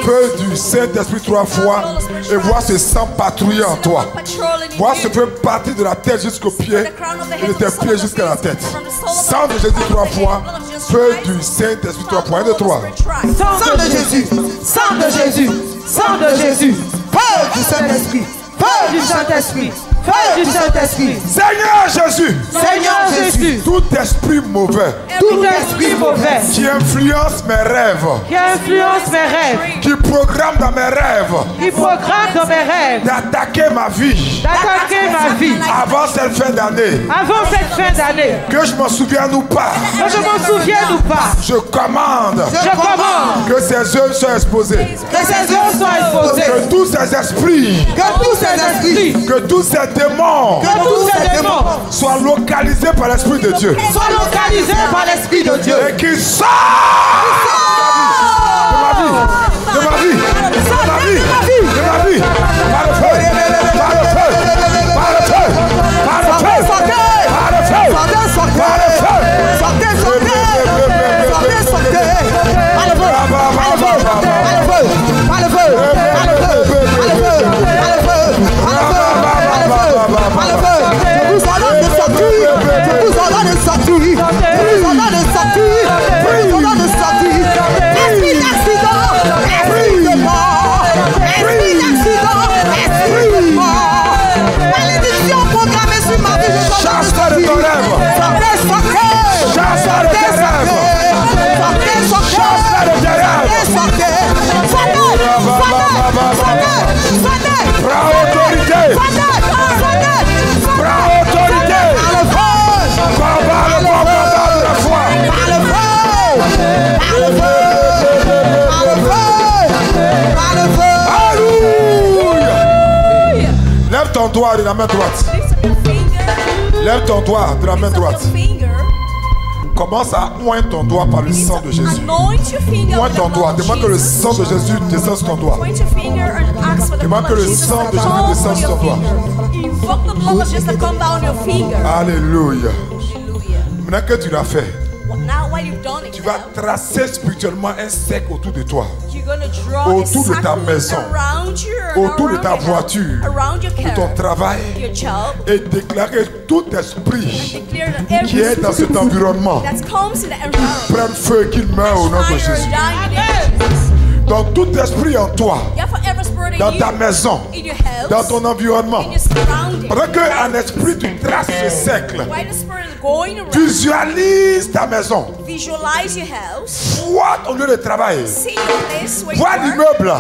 feu du Saint-Esprit 3 fois, et vois ce sang patrouiller en toi. Vois ce feu partir de la tête jusqu'au pied et de tes pieds jusqu'à la tête. Sang de Jésus 3 fois, feu du Saint-Esprit 3 fois. 1, 2, 3. Sang de Jésus, sang de Jésus, sang de Jésus, feu du Saint-Esprit, feu du Saint-Esprit, feu du Saint-Esprit. Seigneur Jésus, Seigneur Jésus, tout esprit mauvais tout esprit mauvais qui influence mes rêves, qui influence mes rêves, qui programme dans mes rêves qui programme dans mes rêves, d'attaquer ma vie d'attaquer ma vie avant cette fin d'année, avant cette fin d'année, que je m'en souvienne ou pas, que je m'en souvienne ou pas, je commande je commande que ces œuvres soient exposées, que ces œuvres soient exposées, que tous ces esprits, que tous ces esprits, que tous ces démons que tous ces démons soient localisés par l'Esprit de Dieu soient localisés par l'Esprit de Dieu. et qu'ils sortent de ma vie, de ma vie, de ma vie, de ma vie, par le feu, par le feu, par le feu, par le feu, par le feu, par le feu. Chasse-toi de ton rêve. Chasse-toi de tes rêves. Chasse-toi de tes rêves. Prends autorité. Prends autorité. Combat le combat de la foi. Alléluia. Lève ton doigt de la main droite. Lève ton doigt de la main droite. Commence à oindre ton doigt par le sang de Jésus. Oindre ton doigt. Demande que le sang de Jésus descende sur ton doigt. Demande que le sang de Jésus descende sur ton doigt. Alléluia. Maintenant que tu l'as fait, tu vas tracer spirituellement un cercle autour de toi, autour de ta maison, autour de ta voiture, de ton travail, et déclarer tout esprit qui est dans cet environnement prenne feu, qu'il meure au nom de Jésus. Donc tout esprit en toi, dans ta maison, dans ton environnement, pendant qu'un esprit tu traces ce cercle, visualise ta maison, vois ton lieu de travail, vois l'immeuble,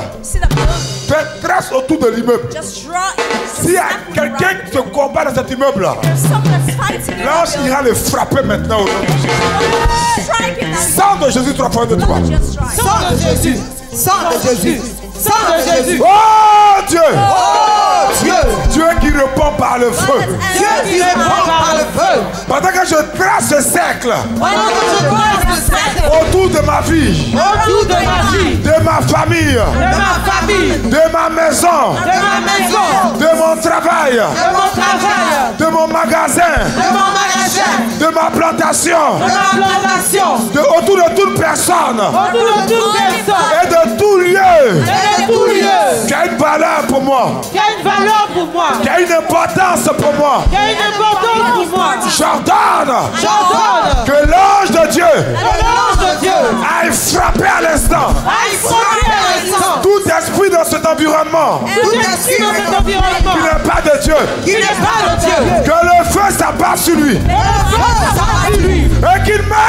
fais trace autour de l'immeuble. S'il y a quelqu'un qui te combat dans cet immeuble, l'ange ira le frapper maintenant au nom de Jésus. Sang de Jésus 3 fois de 3. Sang de Jésus, sang de Jésus, sang de Jésus. Oh Dieu! Oh Dieu qui répond par le feu. Pendant que je trace ce cercle autour de ma vie, de ma famille, de ma maison, de mon travail, de mon magasin, de ma plantation, autour de toute personne et de tout lieu qui a une valeur pour moi, qui a une importance pour moi. J'ordonne que l'ange de Dieu aille frapper à l'instant tout esprit dans cet environnement qui n'est pas de Dieu, que le feu s'abat sur lui et qu'il meurt.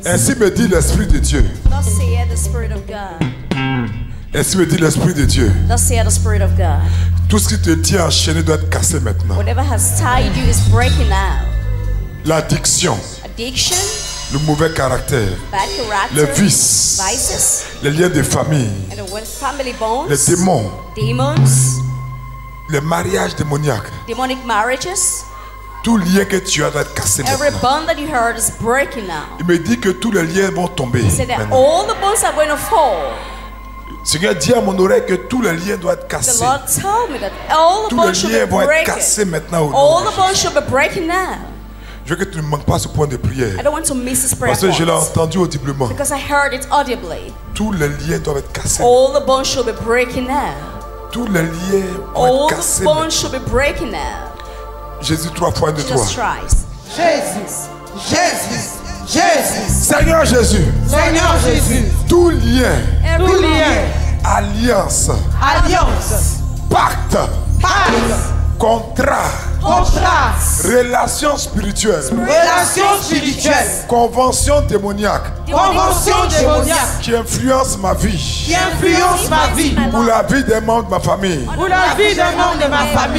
Ainsi me dit l'Esprit de Dieu. Thus saith the Spirit of God. Ainsi me dit l'Esprit de Dieu. Thus saith the Spirit of God. Tout ce qui te tient enchaîné doit être cassé maintenant. Whatever has tied you is breaking now. L'addiction, Addiction, le mauvais caractère, bad character, les vices, vices, les liens de famille, and the family bones, les démons, demons, les mariages démoniaques. demonic marriages. Tout lien que tu as doit être cassé Every maintenant. bond that you heard is breaking now. Il me dit que tous les liens vont tomber. He said that maintenant. all the bones are going to fall. Seigneur dit à mon oreille que tous les liens doivent être The cassés. Lord told me that all the Tous bones les should liens be vont être breaking. cassés maintenant au nom All de the bones should be breaking now. Je veux que tu ne manques pas ce point de prière. I don't want to miss this prayer Parce que je l'ai point. entendu audiblement. Because I heard it audibly. Tous les liens doivent être cassés. All the bones should be breaking now. Tous les liens vont All être the cassés. bones should be breaking now. Jésus 3 fois 1, 2, 3. Jesus Christ. Seigneur Jésus. Tout lien. Every lien, Alliance. Pacte. Contrat. Relation spirituelle. Convention démoniaque. Qui influence ma vie. Ou la vie des membres de ma famille.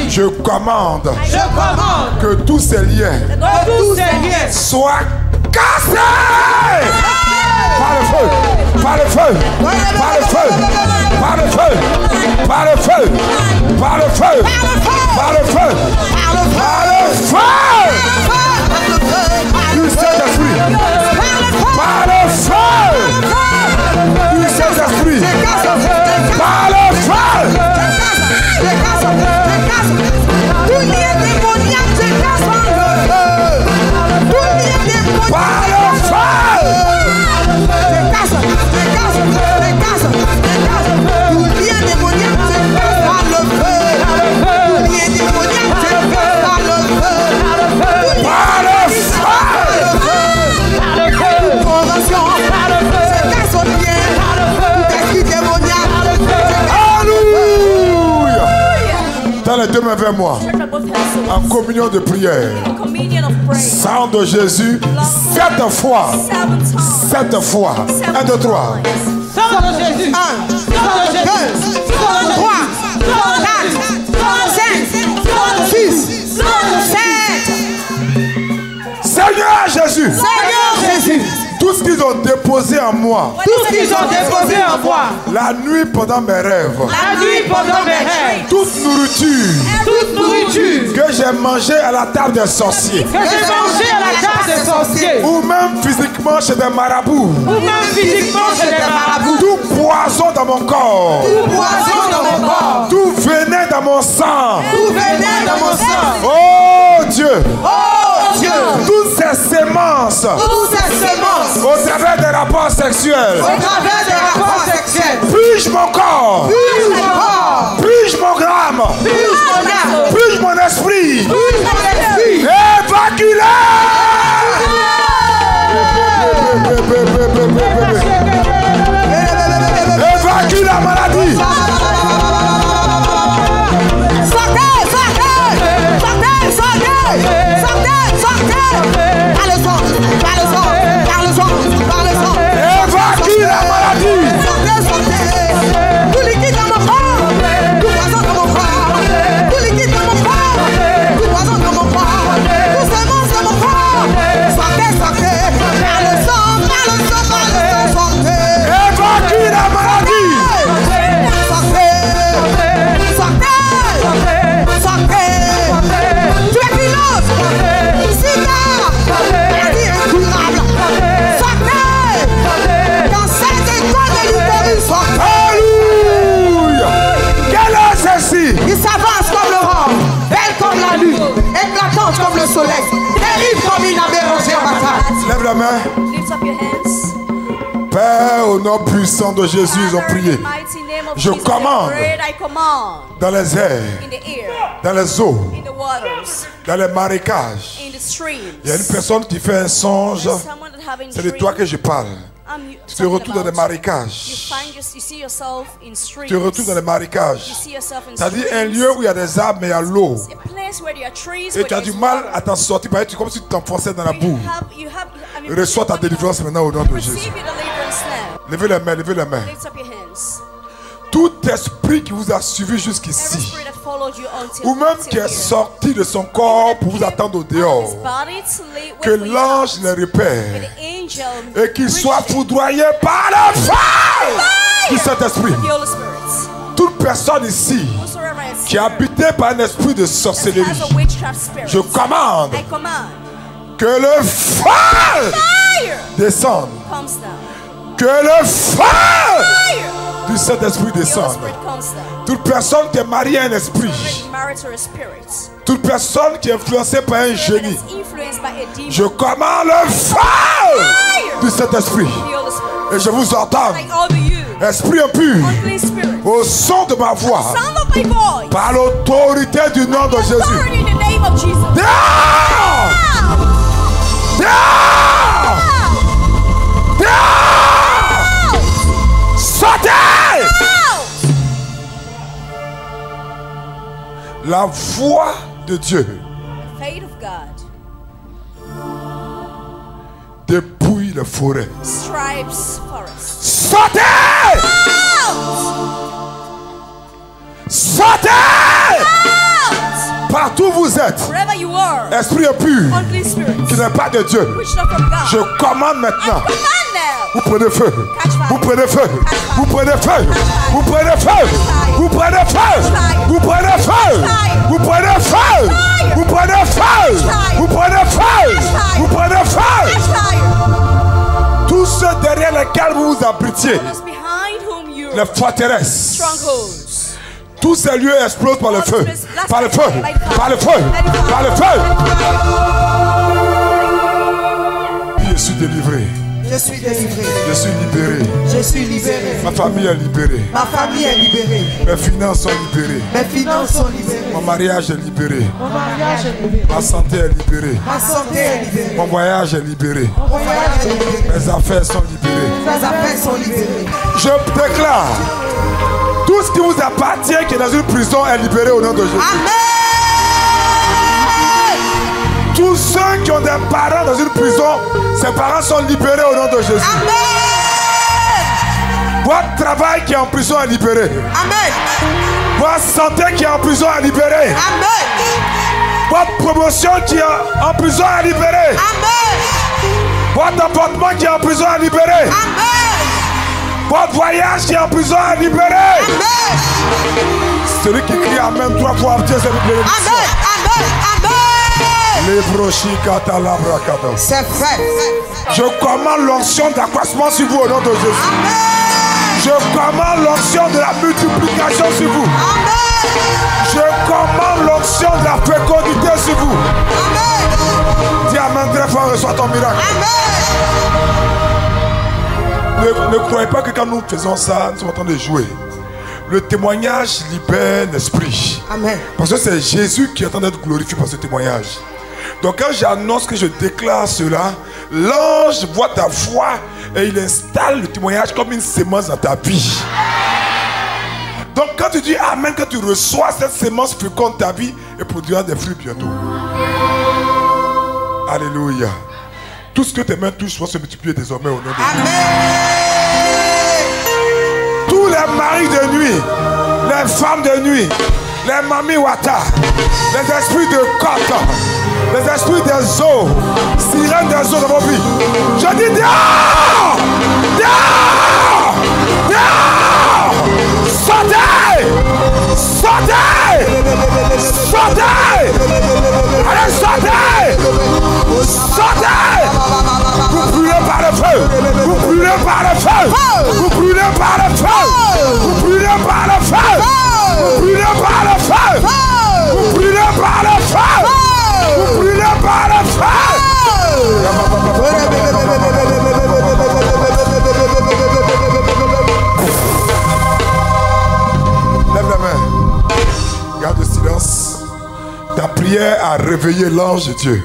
Je commande. Que tous ces liens soient cassés. Par le feu. Par le feu. Par le feu. Par le feu. Par le feu. Par le feu. Par le feu. Par le feu. Du Saint-Esprit. Par le feu. Du Saint-Esprit. Par le feu. Par le feu. Les deux mains vers moi, en communion de prière, sang de Jésus, 7 fois, 7 fois, 1, 2, 3. Sang de Jésus, 1, 2, 3, 4, 5, 6, 7. Seigneur Jésus, tout ce qu'ils ont déposé en moi, la nuit pendant mes rêves, toute nourriture que j'ai mangé à la table des sorciers. Que j'ai mangé à la table des sorciers. Ou même physiquement chez des marabouts. Ou même physiquement chez des marabouts. Tout poison dans mon corps. Tout poison dans mon corps. Tout venait dans mon sang. Tout venait dans mon sang. Oh Dieu. Oh Dieu. Toutes ces sémences. Toutes ces sémences. Au travers des rapports sexuels. Au travers des rapports sexuels. Purge mon corps. Purge mon corps. Purge mon âme. Purge mon âme. Purge mon esprit. Purge mon esprit. Évacue-la. Évacue la maladie. Sortez, sortez. Sortez, sortez. Sortez, sortez. Par le sang, par le sang, par le sang, par le sang. Évacue la maladie. Sortez, sortez. Tout liquide dans mon corps. Tout poison dans mon corps. Tout liquide dans mon corps. Tout poison dans mon corps. Tout sémence dans mon corps. Sortez, sortez. Par le sang, par le sang, par le sang, sortez. Évacue la maladie. Sortez. Sortez. Sortez. Tuberculose. Sida. Maladie incurable. Sortez. Cancer des corps de l'utérus. Sortez. Alléluia. Quelle est celle-ci? Il s'avance comme l'aurore, belle comme la lune, éclatante comme le soleil, terrible comme une aberration en bataille. Lève la main. Lift up your hands. Père, au nom puissant de Jésus, ils ont Father, prié. in the mighty name of Je Jesus, commande. I prayed, I command Dans les airs, in the air, dans les eaux, in the waters, dans les marécages. in the streams. Il y a une personne qui fait un songe. There's someone that having C'est de toi que je parle. Tu te retrouves dans les You marécages. you see yourself in streams. Tu te retrouves dans les You marécages. see yourself in C'est-à-dire un streams. lieu où il y a des arbres mais il y a l'eau. A place where there are trees, Et where tu as there's du mal water. à t'en sortir. Parce que tu es comme si tu t'enfonçais dans la boue. I mean, Reçois ta délivrance maintenant au nom de receive Jésus. your deliverance now. Levez les mains, levez les mains. Lift up your hands. Tout esprit qui vous a suivi Every jusqu'ici, spirit that followed you until ou même until qui est here. sorti de son corps pour vous attendre au dehors, His body to lay que wait for you l'ange out. les repère May the angel et qu'il reach soit you. foudroyé par le feu du Saint-Esprit. The Holy Spirit. Toute personne ici Whosoever is qui est habitée par un esprit de that sorcellerie, has a witchcraft spirit, je commande I command que le feu fire descende, comes down. que le feu Fire. du Saint-Esprit The Holy descende. Spirit comes down. Toute personne qui est mariée à un esprit, Already married to a spirit. toute personne qui est influencée par un Whoever génie, is influenced by a demon. je commande le feu du Saint-Esprit. The Holy Spirit. Et je vous entends, I order you, esprit impur, unclean spirit, au son de ma voix, sound of my voice, par l'autorité du nom de Jésus. authority in the name of Jesus. Dehors! Dehors! Dehors! Sortez! La voix de Dieu Faith of God dépouille les forêts. stripes forest. Sortez! Sortez! Partout où vous êtes, Wherever you are, esprit impur unclean spirit, qui n'est pas de Dieu, which not from God, je commande maintenant. command now. Vous prenez feu. Vous prenez feu. Vous prenez feu. Vous prenez feu. Vous prenez feu. Vous prenez feu. Vous prenez feu. Vous prenez feu. Vous prenez feu. Vous prenez feu. Fire. Tous ceux derrière lesquels vous vous abritiez, Those behind whom you les forteresses, strongholds. tous ces lieux explosent par le feu. Par le feu. Par le feu. Par le feu. Je suis délivré. Je suis délivré. Je suis libéré. Je suis libéré. Ma famille est libérée. Ma famille est libérée. Mes finances sont libérées. Mes finances sont libérées. Mon mariage est libéré. Mon mariage est libéré. Ma santé est libérée. Ma santé est libérée. Mon voyage est libéré. Mon voyage est libéré. Mes affaires sont libérées. Mes affaires sont libérées. Je déclare, tout ce qui vous appartient qui est dans une prison est libéré au nom de Jésus. Amen. Tous ceux qui ont des parents dans une prison, ces parents sont libérés au nom de Jésus. Amen. Votre travail qui est en prison est libéré. Amen. Votre santé qui est en prison est libérée. Amen. Votre promotion qui est en prison est libérée. Amen. Votre appartement qui est en prison est libéré. Amen. Votre voyage qui est en prison est libéré. Amen. Celui qui crie Amen 3 fois, Dieu c'est une bénédiction. Amen. Amen. C'est fait. Je commande l'onction d'accroissement sur vous au nom de Jésus. Amen. Je commande l'onction de la multiplication sur vous. Amen. Je commande l'onction de la fécondité sur vous. Amen. Dis amen très fort, reçois ton miracle. Amen. Ne croyez pas que quand nous faisons ça, nous sommes en train de jouer. Le témoignage libère l'esprit. Amen. Parce que c'est Jésus qui est en train d'être glorifié par ce témoignage. Donc quand j'annonce que je déclare cela, l'ange voit ta foi et il installe le témoignage comme une semence dans ta vie. Donc quand tu dis amen, quand tu reçois cette semence féconde ta vie et produira des fruits bientôt. Alléluia. Tout ce que tes mains touchent va se multiplier désormais au nom de Dieu. Tous les maris de nuit, les femmes de nuit, les mamies wata, les esprits de côte, les esprits des eaux, sirènes des eaux de vos vies. Je dis dehors! Dehors! Dehors! Sortez! Sortez! Sortez! Allez, sortez! Sortez! Vous brûlez par le feu! Vous brûlez par le feu! Vous brûlez par le feu! Vous brûlez par le feu! Vous brûlez par le feu! Vous brûlez par le feu! Vous brûlez par le feu! Lève la main. Garde le silence. Ta prière a réveillé l'ange de Dieu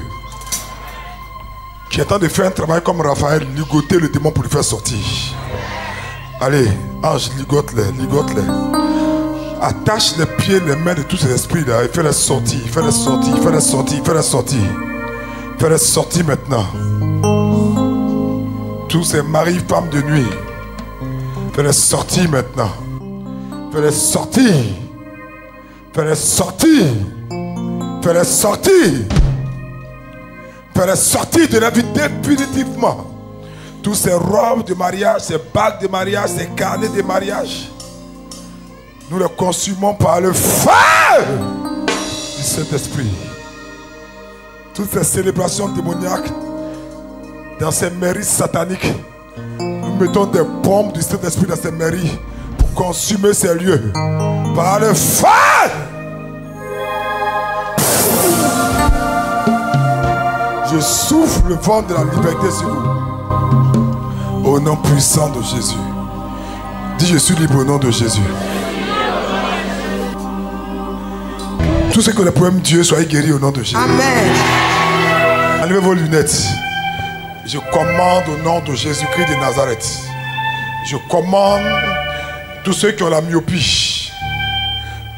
qui est en train de faire un travail comme Raphaël, ligoter le démon pour le faire sortir. Allez, ange, ligote-les, ligote-les. Attache les pieds, les mains de tous ces esprits-là et fais-les sortir, fais-les sortir, fais-les sortir, fais-les sortir. Fais-les sortir maintenant. Tous ces maris, femmes de nuit, fais-les sortir maintenant. Fais-les sortir. Fais-les sortir. Fais-les sortir. Fais-les sortir de la vie définitivement. Tous ces robes de mariage, ces bagues de mariage, ces carnets de mariage, nous les consumons par le feu du Saint-Esprit. Toutes ces célébrations démoniaques dans ces mairies sataniques, nous mettons des bombes du Saint-Esprit dans ces mairies pour consumer ces lieux par le feu. Je souffle le vent de la liberté sur vous. Au nom puissant de Jésus. Dis, je suis libre au nom de Jésus. Tous ceux qui ont des problèmes, Dieu, soyez guéris au nom de Jésus. Amen. Enlevez vos lunettes. Je commande au nom de Jésus-Christ de Nazareth. Je commande tous ceux qui ont la myopie,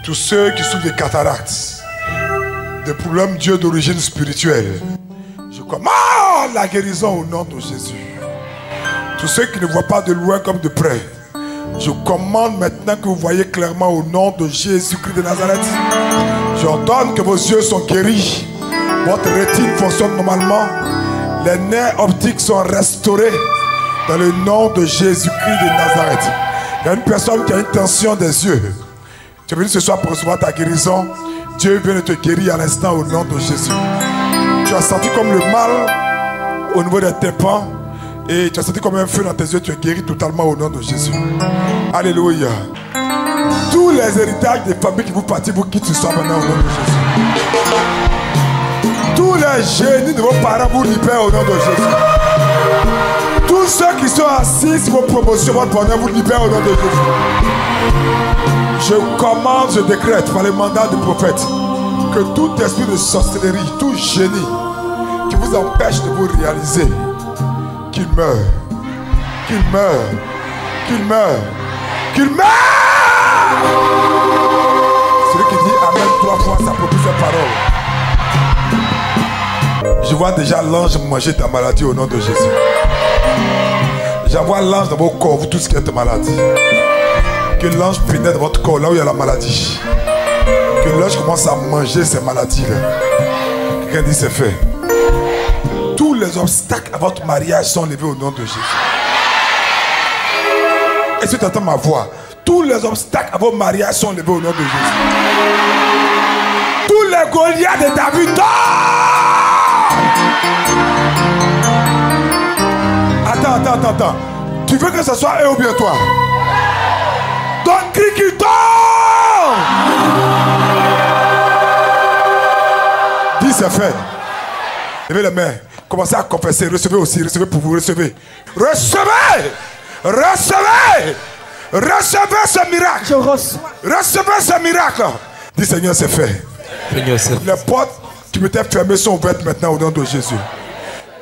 tous ceux qui souffrent des cataractes, des problèmes Dieu d'origine spirituelle. Je commande la guérison au nom de Jésus. Tous ceux qui ne voient pas de loin comme de près, je commande maintenant que vous voyez clairement au nom de Jésus-Christ de Nazareth. J'ordonne que vos yeux sont guéris. Votre rétine fonctionne normalement. Les nerfs optiques sont restaurés dans le nom de Jésus-Christ de Nazareth. Il y a une personne qui a une tension des yeux. Tu es venu ce soir pour recevoir ta guérison. Dieu vient de te guérir à l'instant au nom de Jésus. Tu as senti comme le mal au niveau des tympans. Et tu as senti comme un feu dans tes yeux. Tu es guéri totalement au nom de Jésus. Alléluia. Tous les héritages des familles qui vous partent, vous quittent ce soir maintenant au nom de Jésus. Tous les génies de vos parents vous libèrent au nom de Jésus. Tous ceux qui sont assis sur vos promotions, votre bonheur vous libèrent au nom de Jésus. Je commande, je décrète par le mandat du prophète que tout esprit de sorcellerie, tout génie qui vous empêche de vous réaliser, qu'il meure, qu'il meure, qu'il meure, qu'il meure. Celui qui dit Amen 3 fois s'approprie ses paroles. Je vois déjà l'ange manger ta maladie au nom de Jésus. J'envoie l'ange dans vos corps, vous tous qui êtes malades. Que l'ange pénètre votre corps, là où il y a la maladie. Que l'ange commence à manger ces maladies-là. Quelqu'un dit c'est fait. Tous les obstacles à votre mariage sont levés au nom de Jésus. Est-ce que tu entends ma voix? Tous les obstacles à vos mariages sont levés au nom de Jésus. Tous les Goliaths de ta vie tombent. Attends. Tu veux que ce soit eux ou bien toi? Donc, crie qui tombe. Dis, c'est fait. Levez les mains. Commencez à confesser. Recevez aussi. Recevez pour vous. Recevez. Recevez ce miracle. Je reçois. Recevez ce miracle. Dis, Seigneur, c'est fait. Seigneur, c'est fait. Les portes qui m'étaient fermées sont ouvertes maintenant au nom de Jésus.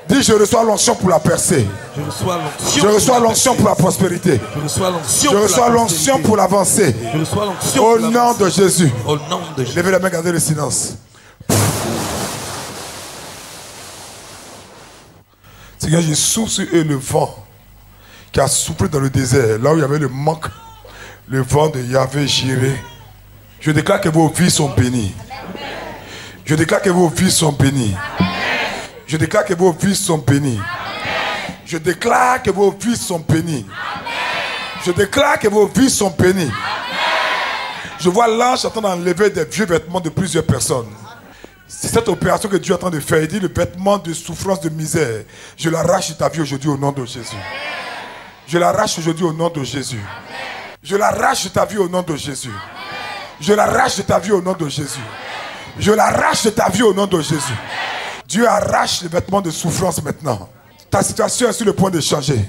Dis, je reçois l'onction pour la percée. Je reçois l'onction. Je reçois l'onction pour la prospérité. Je reçois l'onction. Je reçois l'onction pour l'avancée. Je reçois l'onction. Au nom de Jésus. Au nom de Jésus. Levez la main, gardez le silence. Seigneur, je souffle sur eux le vent qui a soufflé dans le désert, là où il y avait le manque, le vent de Yahvé Jiré. Je déclare que vos vies sont bénies. Je déclare que vos vies sont bénies. Je déclare que vos vies sont bénies. Je déclare que vos vies sont bénies. Je déclare que vos vies sont bénies. Je vois l'ange en train d'enlever des vieux vêtements de plusieurs personnes. C'est cette opération que Dieu est en train de faire. Il dit le vêtement de souffrance, de misère. Je l'arrache de ta vie aujourd'hui au nom de Jésus. Je l'arrache aujourd'hui au nom de Jésus. Je l'arrache de ta vie au nom de Jésus. Je l'arrache de ta vie au nom de Jésus. Je l'arrache de ta vie au nom de Jésus. Dieu arrache les vêtements de souffrance maintenant. Ta situation est sur le point de changer.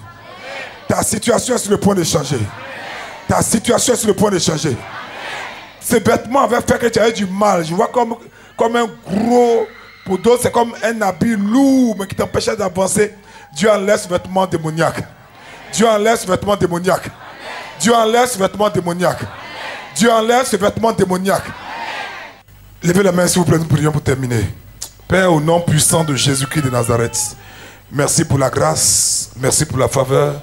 Ta situation est sur le point de changer. Ta situation est sur le point de changer. Ces vêtements avaient fait que tu avais du mal. Je vois comme un gros, pour d'autres c'est comme un habit lourd mais qui t'empêchait d'avancer. Dieu enlève ce vêtement démoniaque. Dieu enlève ce vêtement démoniaque. Dieu enlève ce vêtement démoniaque. Dieu enlève ce vêtement démoniaque. Levez la main s'il vous plaît, nous prions pour terminer. Père, au nom puissant de Jésus-Christ de Nazareth, merci pour la grâce, merci pour la faveur,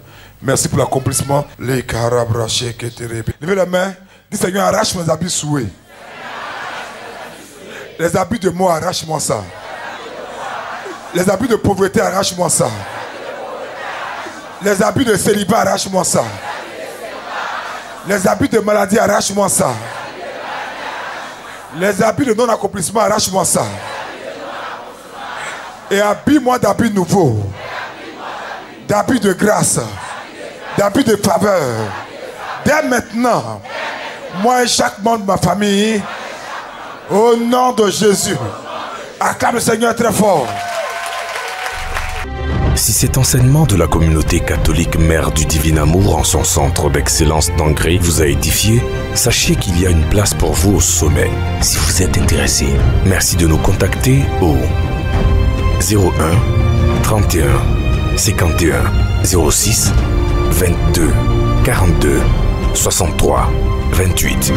merci pour l'accomplissement. Levez la main, dis Seigneur, arrache mes habits souillés. Les habits de mort, arrache-moi ça. Les habits de pauvreté, arrache-moi ça. Les habits de célibat, arrache-moi ça. Les habits de maladie, arrache-moi ça. Les habits de non-accomplissement, arrache-moi ça. Et habille-moi d'habits nouveaux. D'habits de grâce. D'habits de faveur. Dès maintenant, moi et chaque membre de ma famille, au nom de Jésus, acclame le Seigneur très fort. Si cet enseignement de la communauté catholique Mère du Divin Amour en son centre d'excellence d'Angré vous a édifié, sachez qu'il y a une place pour vous au sommet. Si vous êtes intéressé, merci de nous contacter au 01 31 51 06 22 42 63 28.